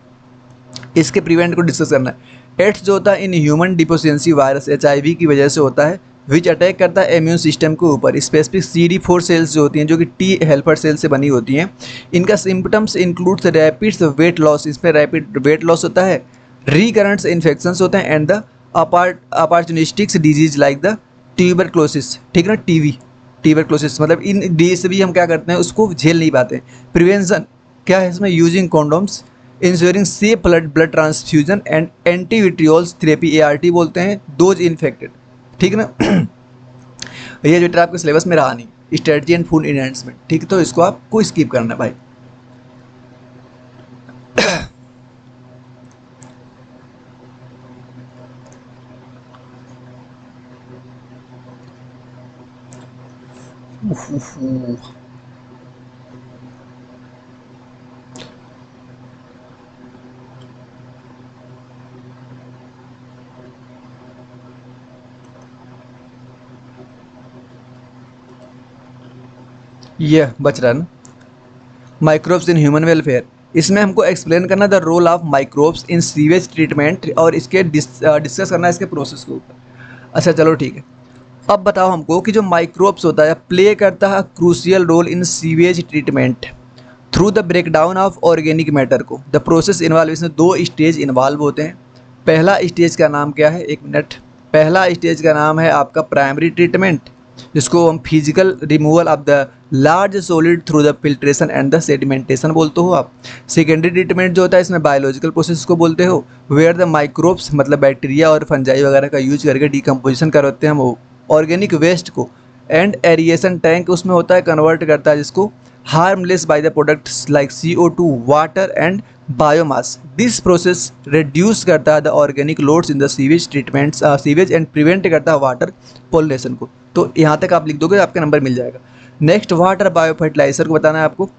इसके प्रिवेंट को डिस्कस करना है। एड्स जो होता है in human deficiency virus HIV की वजह से होता है, विच अटैक करता है इम्यून सिस्टम के ऊपर, स्पेसिफिक CD4 सेल्स जो होती हैं, जो कि T हेल्पर सेल से बनी होती हैं। इनका symptoms includes rapid weight loss, इसमें रैपिड वेट लॉस होता है, रिकरेंट्स इन्फेक्शंस होते हैं, and the opportunistic disease like the tuberculosis, ठीक है ना, ट्यूबरक्लोसिस, मतलब इन डिजीज से भी हम क्या करते हैं, उसको झेल नहीं पाते। प्रिवेंशन क्या है इसमें, using condoms, ensuring safe blood transfusion and antiretroviral therapy, ART बोलते हैं, दोज इन्फेक्टेड, ठीक है ना। ये जो आपके सिलेबस में रहा नहीं, स्ट्रेटजी एंड फूड एनहांसमेंट, ठीक, तो इसको आपको स्किप करना है भाई। ये बच रहा है ना, माइक्रोब्स इन ह्यूमन वेलफेयर। इसमें हमको एक्सप्लेन करना the role of microbes in sewage treatment और इसके डिस्कस करना है इसके प्रोसेस के ऊपर। अच्छा चलो ठीक है, अब बताओ हमको कि जो माइक्रोब्स होता है प्ले करता है crucial role in sewage treatment through the breakdown of organic matter को। द प्रोसेस इन्वॉल्व, इसमें 2 स्टेज इन्वॉल्व होते हैं। पहला स्टेज का नाम क्या है, 1 मिनट, पहला स्टेज का नाम है आपका प्राइमरी ट्रीटमेंट, जिसको हम physical removal of the large solid through the filtration and the sedimentation बोलते हो आप। सेकेंडरी ट्रीटमेंट जो होता है इसमें बायोलॉजिकल प्रोसेस को बोलते हो, वेयर द माइक्रोब्स मतलब बैक्टीरिया और फंजाई वगैरह का यूज करके डिकम्पोजिशन करते हैं हम ऑर्गेनिक वेस्ट को, एंड एरिएशन टैंक उसमें होता है, कन्वर्ट करता है जिसको harmless by the products like CO2 water and biomass. This process reduce करता है the organic loads in the sewage treatments sewage and prevent करता है वाटर पॉलिनेशन को। तो यहाँ तक आप लिख दोगे आपका नंबर मिल जाएगा। नेक्स्ट वाटर बायो फर्टिलाइजर को बताना है आपको,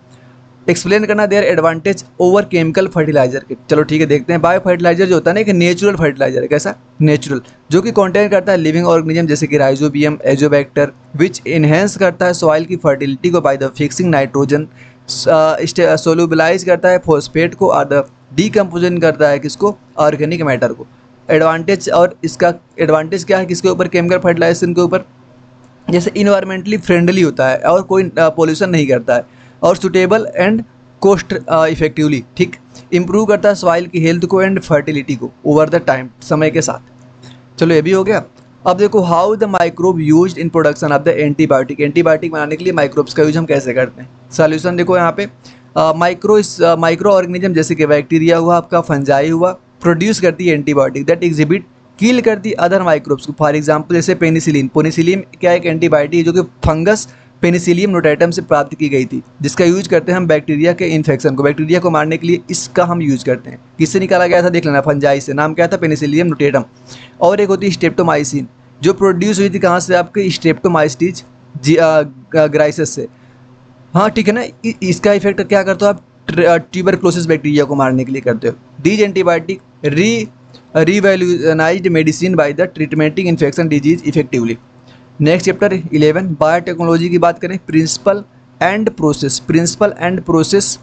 एक्सप्लेन करना their advantage over chemical fertiliser के। चलो ठीक है, देखते हैं। बायो फर्टिलाइजर जो होता है ना, एक नेचुरल फर्टिलाइजर है, कैसा नेचुरल, जो कि कंटेन करता है लिविंग ऑर्गेनिज्म जैसे कि राइजोबियम, एजोबैक्टर, विच इनहेंस करता है सॉइल की फर्टिलिटी को by the fixing nitrogen, solubilise करता है फॉस्फेट को, और द डीकम्पोजन करता है किसको, ऑर्गेनिक मैटर को। एडवांटेज, और इसका एडवांटेज क्या है किसके ऊपर, केमिकल फर्टिलाइजेशन के ऊपर, जैसे इन्वायरमेंटली फ्रेंडली होता है और कोई पोल्यूशन नहीं करता है, और सुटेबल एंड कोस्ट इफेक्टिवली, ठीक, इम्प्रूव करता है सॉइल की हेल्थ को एंड फर्टिलिटी को ओवर द टाइम, समय के साथ। चलो ये भी हो गया। अब देखो how the microbe used in production of the antibiotic. Antibiotic बनाने के लिए माइक्रोब्स का यूज हम कैसे करते हैं। सॉल्यूशन देखो यहाँ पे, माइक्रो ऑर्गेनिज्म जैसे कि बैक्टीरिया हुआ, आपका फंजाई हुआ, प्रोड्यूस करती है एंटीबायोटिक दैट एग्जिबिट किल करती अदर माइक्रोब्स को। फॉर एग्जांपल जैसे पेनिसिलिन, पेनिसिलिन क्या एक एंटीबायोटिक है जो कि फंगस पेनिसिलियम नोटाइटम से प्राप्त की गई थी, जिसका यूज करते हैं हम बैक्टीरिया के इन्फेक्शन को, बैक्टीरिया को मारने के लिए इसका हम यूज करते हैं। किससे निकाला गया था देख लेना, फंजाई से, नाम क्या था, पेनिसिलियम नोटाइटम। और एक होती है स्ट्रेप्टोमाइसिन, जो प्रोड्यूस हुई थी कहाँ से, आपके स्ट्रेप्टोमाइस्टिस ग्राइसिस से। हाँ ठीक है ना, इसका इफेक्ट क्या करते हो आप, ट्यूबरक्लोसिस बैक्टीरिया को मारने के लिए करते हो। These antibiotic revolutionised medicine by the treating infection disease effectively. Next chapter 11 biotechnology की बात करें, principle and process. Principle and process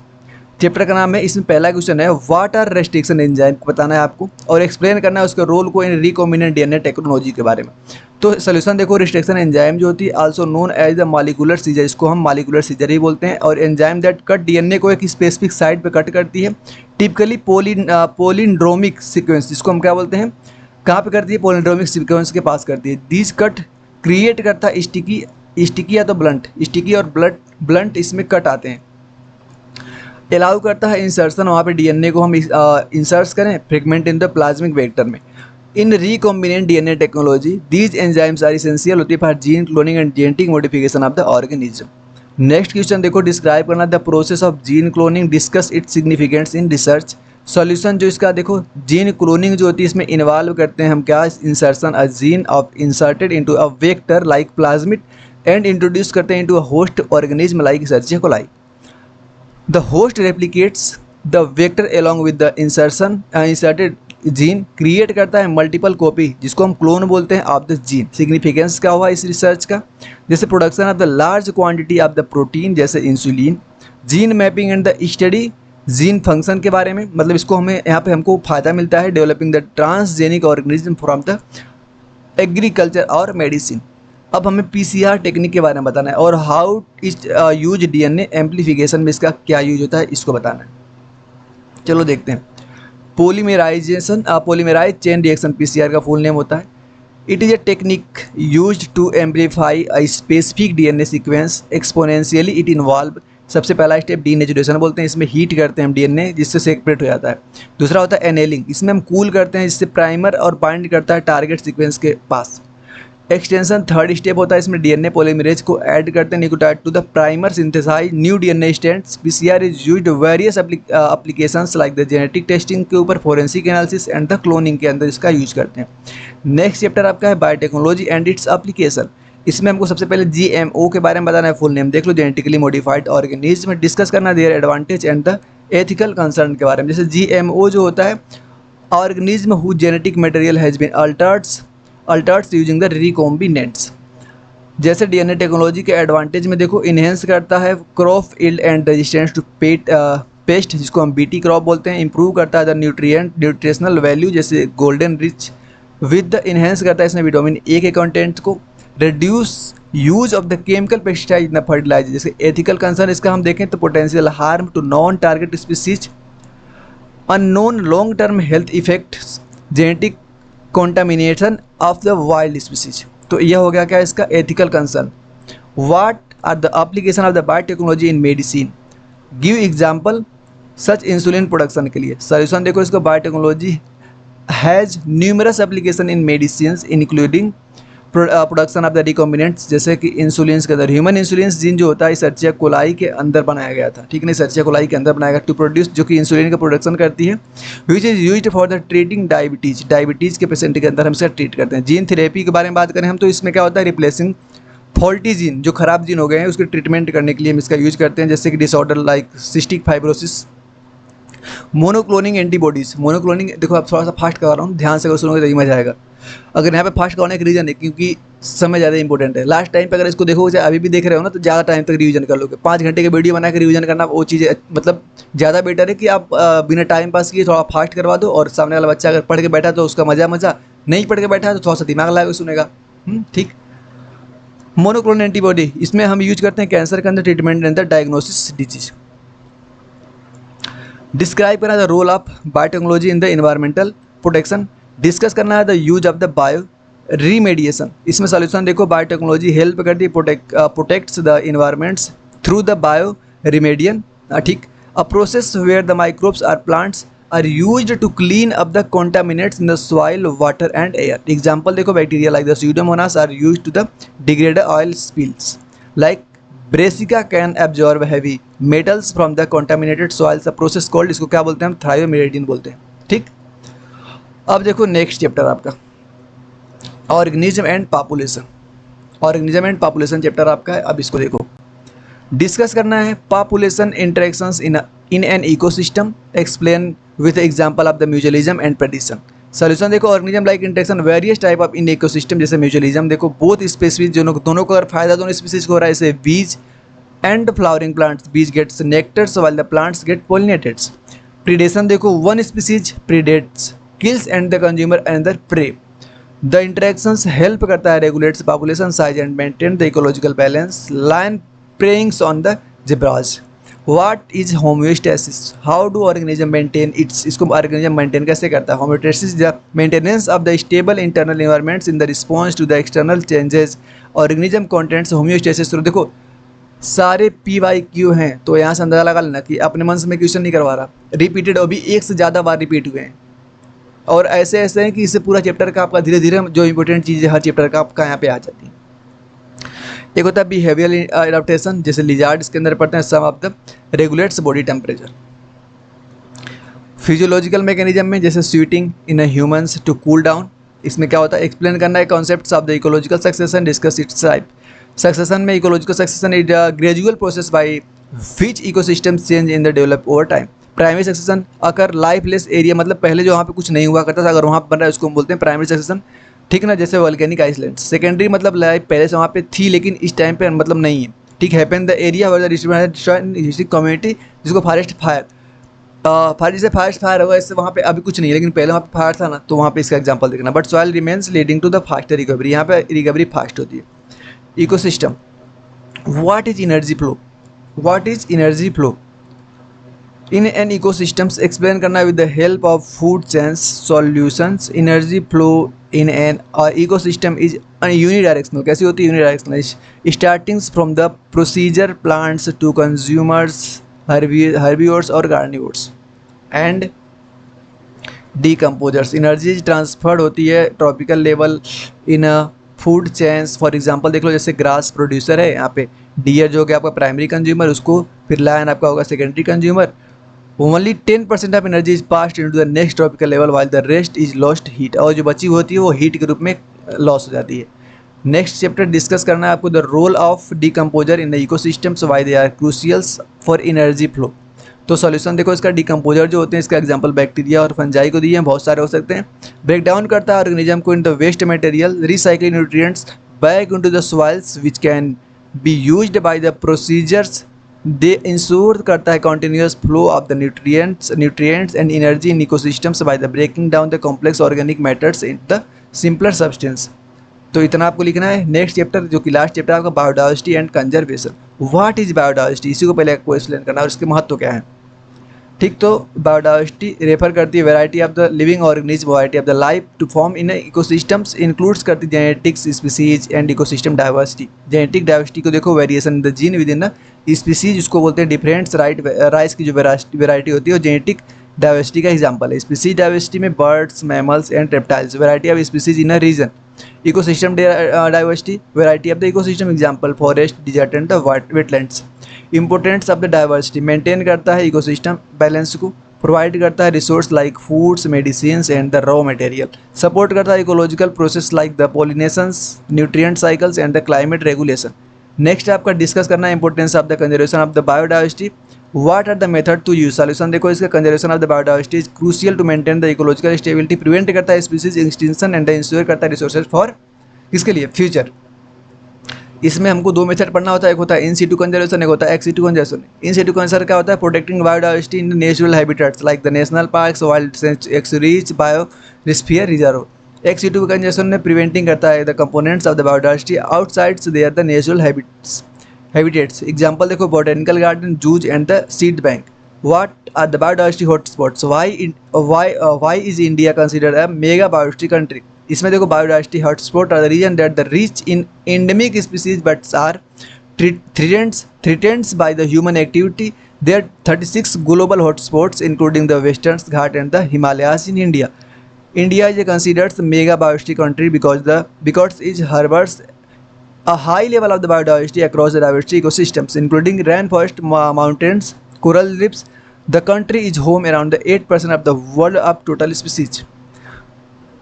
chapter का नाम है। इसमें पहला क्वेश्चन है व्हाट आर रेस्ट्रिक्शन एंजाइम को बताना है आपको, और एक्सप्लेन करना है उसके रोल को इन रिकॉम्बिनेंट DNA टेक्नोलॉजी के बारे में। तो सोल्यूशन देखो, रिस्ट्रिक्शन एंजाइम जो होती है also known as the molecular scissor, इसको हम मॉलिक्यूलर सीजर ही बोलते हैं, और एंजाइम दैट कट DNA को एक स्पेसिफिक साइट पे कट करती है, टिपिकली पोलिंड्रोमिक सीक्वेंस, जिसको हम क्या बोलते हैं, कहाँ पे करती है, पोलिंड्रोमिक सीक्वेंस के पास करती है। दिस कट क्रिएट करता है स्टिकी या तो ब्लंट, स्टिकी और ब्लंट इसमें कट आते हैं। अलाउ करता है इंसर्शन, वहाँ पे डीएनए को हम इंसर्ट करें fragment in the plasmid vector में। In recombinant DNA technology these enzymes are essential होती है for gene cloning and genetic modification of the organism. Next question देखो, डिस्क्राइब करना the process of gene cloning, discuss its significance in research. Solution जो इसका देखो, gene cloning जो होती है इसमें इन्वॉल्व करते हैं हम क्या, insertion a gene of inserted into a vector like plasmid and introduce करते हैं into a host organism like Escherichia coli. The host replicates the vector along with the inserted gene, create करता है multiple copy जिसको हम clone बोलते हैं of the gene. Significance क्या हुआ इस रिसर्च का, जैसे production of the large quantity of the protein जैसे insulin, gene mapping and the study gene function के बारे में, मतलब इसको हमें यहाँ पे हमको फायदा मिलता है, developing the transgenic organism from the agriculture और मेडिसिन। अब हमें पीसीआर टेक्निक के बारे में बताना है और how is use DNA amplification में इसका क्या यूज होता है इसको बताना है। चलो देखते हैं। Polymerisation, polymerise chain reaction PCR का फुल नेम होता है। It is a technique used to amplify a specific DNA sequence exponentially. It involve, सबसे पहला स्टेप डीनेचुरेशन बोलते हैं, इसमें हीट करते हैं हम डीएनए जिससे सेपरेट हो जाता है। दूसरा होता है एनेलिंग, इसमें हम कूल करते हैं जिससे प्राइमर और बाइंड करता है टारगेट सीक्वेंस के पास। एक्सटेंशन थर्ड स्टेप होता है, इसमें डीएनए पॉलीमरेज को ऐड करते हैं nucleotide to the primer synthesise new DNA strands. PCR is used various applications like the genetic testing के ऊपर, forensic analysis and the cloning के अंदर इसका यूज करते हैं। नेक्स्ट चैप्टर आपका है बायोटेक्नोलॉजी एंड इट्स एप्लीकेशन। इसमें हमको सबसे पहले जीएमओ के बारे में बताना है, फुल नेम देख लो, जेनेटिकली मॉडिफाइड ऑर्गेनिज्म। डिस्कस करना their advantage and the ethical concern के बारे में। जैसे जीएमओ जो होता है, organism who genetic material has been alters using the recombinants. जैसे डीएनए टेक्नोलॉजी के एडवांटेज में देखो, इन्हेंस करता है crop yield and resistance to pest जिसको हम बीटी क्रॉप बोलते हैं। इंप्रूव करता है द न्यूट्रिशनल वैल्यू जैसे golden rich with the enhance करता है इसमें विटामिन ए के कंटेंट को। Reduce use of the chemical pesticide in the fertiliser. जैसे एथिकल कंसर्न इसका हम देखें तो potential harm to non target species, unknown long term health effects, genetic contamination of the wild species. तो यह हो गया क्या इसका ethical concern. What are the application of the biotechnology in medicine, give example such insulin production के लिए। Solution देखो इसको, biotechnology has numerous application in medicine including production of the recombinants, जैसे कि इंसुलिन के अंदर ह्यूमन इंसुलिन जीन जो होता है सर्जिया कोलाई के अंदर बनाया गया था, ठीक नहीं, सर्जिया कोलाई के अंदर बनाया गया टू प्रोड्यूस, जो कि इंसुलिन का प्रोडक्शन करती है, which is used for the treating diabetes के पेशेंट के अंदर हम इसका ट्रीट करते हैं। जीन थेरेपी के बारे में बात करें हम तो इसमें क्या होता है, रिप्लेसिंग फॉल्टी जीन, जो खराब जीन हो गए हैं उसके ट्रीटमेंट करने के लिए हम इसका यूज करते हैं, जैसे कि disorder like cystic fibrosis. Monoclonal antibodies, monoclonal देखो आप थोड़ा सा फास्ट करवा रहा हूँ, ध्यान से अगर सुनोगे तो मजा आएगा। अगर यहाँ पे फास्ट करवाने का रीज़न है क्योंकि समय ज़्यादा इंपॉर्टेंट है। लास्ट टाइम पे अगर इसको देखोगे, अभी भी देख रहे हो ना, तो ज़्यादा टाइम तक रिवीजन कर लोगे। 5 घंटे के वीडियो बना के रिवीजन करना वो चीज़ मतलब ज़्यादा बेटर है कि आप बिना टाइम पास किए थोड़ा फास्ट करवा दो, और सामने वाला बच्चा अगर पढ़ के बैठा तो उसका मज़ा, नहीं पढ़ के बैठा तो थोड़ा सा दिमाग लगा के सुनेगा। ठीक। मोनोक्लोनल एंटीबॉडी इसमें हम यूज करते हैं कैंसर के अंदर treatment and the diagnosis disease. Describe करना the role of biotechnology in the environmental protection. Discuss करना है the use of the bio remediation. इसमें सॉल्यूशन देखो, बायोटेक्नोलॉजी हेल्प करती है protects the environments through the bio remediation. ठीक, a process where the microbes or plants are used to clean up the contaminants in the soil, water and air. Example देखो, bacteria like the Pseudomonas are used to the degrade oil spills. Like Brassica can absorb heavy metals from the contaminated soils. A process called, इसको क्या बोलते हैं हम, थ्रायोमेरिडियन बोलते हैं। ठीक, अब देखो नेक्स्ट चैप्टर आपका organism and population. Organism and population chapter आपका है। अब इसको देखो, डिस्कस करना है population interactions in an ecosystem, explain with example of the mutualism and prediction. Solution देखो, organism like interaction various type of in ecosystem, जैसे म्यूचुअलिज्म देखो, बोथ स्पेसीज दोनों को अगर फायदा दोनों स्पीसीज को हो रहा है, जैसे bees and flowering plants, bees gets nectars while the plants get pollinated. Predation देखो, one species predates kills and the consumer another prey. The interactions help करता है regulates population size and maintain the ecological balance. Lion preying on the zebras. What is homeostasis, how do organism maintain its, इसको organism maintain कैसे करता है। Homeostasis the maintenance of the stable internal environments in the response to the external changes. Organism contents homeostasis. तो देखो सारे P Y Q हैं, तो यहाँ से अंदाजा लगा लेना कि अपने मन से मैं क्वेश्चन नहीं करवा रहा, रिपीटेड और भी एक से ज़्यादा बार रिपीट हुए हैं। और ऐसे ऐसे हैं कि इससे पूरा चैप्टर का आपका धीरे धीरे जो इंपॉर्टेंट चीज़ है हर चैप्टर का आपका यहाँ पे आ जाती है। एक होता है बिहेवियरल एडाप्टेशन, जैसे लिजार्ड इसके अंदर पढ़ते हैं, some of the regulates body temperature. Physiological mechanism में जैसे sweating in humans to cool down, इसमें क्या होता है, एक्सप्लेन करना है concepts of the ecological succession, discuss its type. Succession में ecological succession is a gradual process by which ecosystems change in the develop over time. Primary succession अगर lifeless area, मतलब पहले जो वहाँ पे कुछ नहीं हुआ करता था, अगर वहाँ बन रहा है उसको हम बोलते हैं प्राइमरी सक्सेशन, ठीक ना, जैसे वोल्केनिक आइसलैंड। सेकेंडरी मतलब लाइफ पहले से वहाँ पे थी लेकिन इस टाइम पे मतलब नहीं है, ठीक। Happen the area were the distribution community, जिसको फॉरेस्ट फायर, जैसे फॉरेस्ट फायर होगा, इससे वहाँ पे अभी कुछ नहीं है लेकिन पहले वहाँ पे फायर था ना, तो वहाँ पे इसका एग्जांपल देखना। But soil remains leading to the faster recovery, यहाँ पे रिकवरी फास्ट होती है। Ecosystem, what is energy flow, what is energy flow in an ecosystems, explain करना with the help of food chains solutions. Energy flow in an ecosystem is unidirectional, कैसी होती है, unidirectional, starting from the procedure plants to consumers, herbivores और carnivores and decomposers। Energy transferred होती है tropical level in food chains. For example देख लो, जैसे grass producer है यहाँ पे, डियर जो कि आपका प्राइमरी कंज्यूमर, उसको फिर लायन आपका होगा secondary consumer. Only 10% of energy is passed into the next tropical level while the rest is lost heat, और जो बची होती है वो हीट के रूप में लॉस हो जाती है। नेक्स्ट चैप्टर डिस्कस करना है आपको the role of decomposer in the ecosystems, why they are crucial for energy flow. तो सॉल्यूशन देखो, इसका डिकम्पोजर जो होते हैं, इसका एग्जांपल बैक्टीरिया और फंजाई को दिए हैं, बहुत सारे हो सकते हैं। ब्रेक डाउन करता है ऑर्गेनिज्म को in the waste material, recycling nutrients back into the soils which can be used by the procedures. They ensure करता है continuous flow of the nutrients and energy in ecosystems by the breaking down the complex organic matters in the simpler substance. तो इतना आपको लिखना है। Next chapter जो कि last chapter आपका biodiversity and conservation. What is biodiversity, इसी को पहले आपको एक्सप्लेन करना है और इसके महत्व क्या है, ठीक। तो बायोडाइवर्सिटी रेफर करती है variety of the living organism, variety of the life to form in ecosystems, includes करती genetics, species and ecosystem diversity. Genetic diversity को देखो, variation in the gene within the species, उसको बोलते हैं different rice की जो variety होती है, और जेनेटिक डाइवर्सिटी का एग्जाम्पल है। स्पीसीज डाइवर्सिटी में birds, mammals and reptiles, variety of species in a region. Ecosystem diversity, variety of the ecosystem, example forest, desert and the wetlands. Importance of the diversity, maintain करता है ecosystem balance को, provide करता है resource like foods, medicine and the raw material, support करता है ecological process like the pollinations, nutrient cycles and the climate regulation. Next आपका discuss करना है importance of the conservation of the biodiversity. What are the method to use, solution देखो, इसका conservation of the biodiversity is crucial to maintain the ecological stability, prevent करता है species extinction and ensure करता है resources for, किसके लिए, future. इसमें हमको दो मेथड पढ़ना होता है, एक होता है इन सीटू कंजर्वेशन, एक होता है ex situ conservation. In situ conservation क्या होता है, protecting biodiversity in natural habitats like the national parks, wild sanctuaries, biosphere reserve. Ex situ conservation में प्रिवेंटिंग करता है the components of the biodiversity outside their the natural habitats. Example देखो, botanical garden, zoos and the seed bank. What are the biodiversity hotspots? Why is India considered a mega biodiversity country? इसमें देखो, biodiversity hotspot are the region that the rich in endemic species but are threatened by the human activity. There are 36 global hotspots including the Western Ghat and the Himalayas in India. India is considered a mega biodiversity country because it harbors a high level of the biodiversity across the diversity ecosystems including rainforest, mountains, coral reefs. The country is home around the 8% of the world of total species.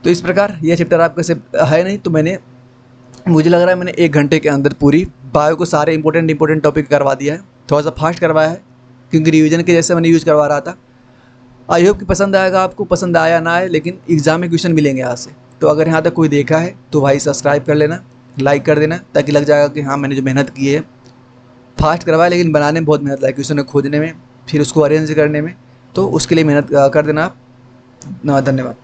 तो इस प्रकार यह chapter आपके से है नहीं, तो मुझे लग रहा है मैंने 1 घंटे के अंदर पूरी बायो को सारे इंपॉर्टेंट टॉपिक करवा दिया है। थोड़ा सा फास्ट करवाया है क्योंकि रिवीजन के जैसे मैंने यूज़ करवा रहा था। आई होप कि पसंद आएगा आपको, पसंद आया ना आए, लेकिन एग्जाम में क्वेश्चन मिलेंगे यहाँ से। तो अगर यहाँ तक कोई देखा है तो भाई सब्सक्राइब कर लेना, लाइक कर देना, ताकि लग जाएगा कि हाँ मैंने जो मेहनत की है, फास्ट करवाया लेकिन बनाने में बहुत मेहनत लगी, क्वेश्चन खोजने में, फिर उसको अरेंज करने में, तो उसके लिए मेहनत कर देना आप। धन्यवाद।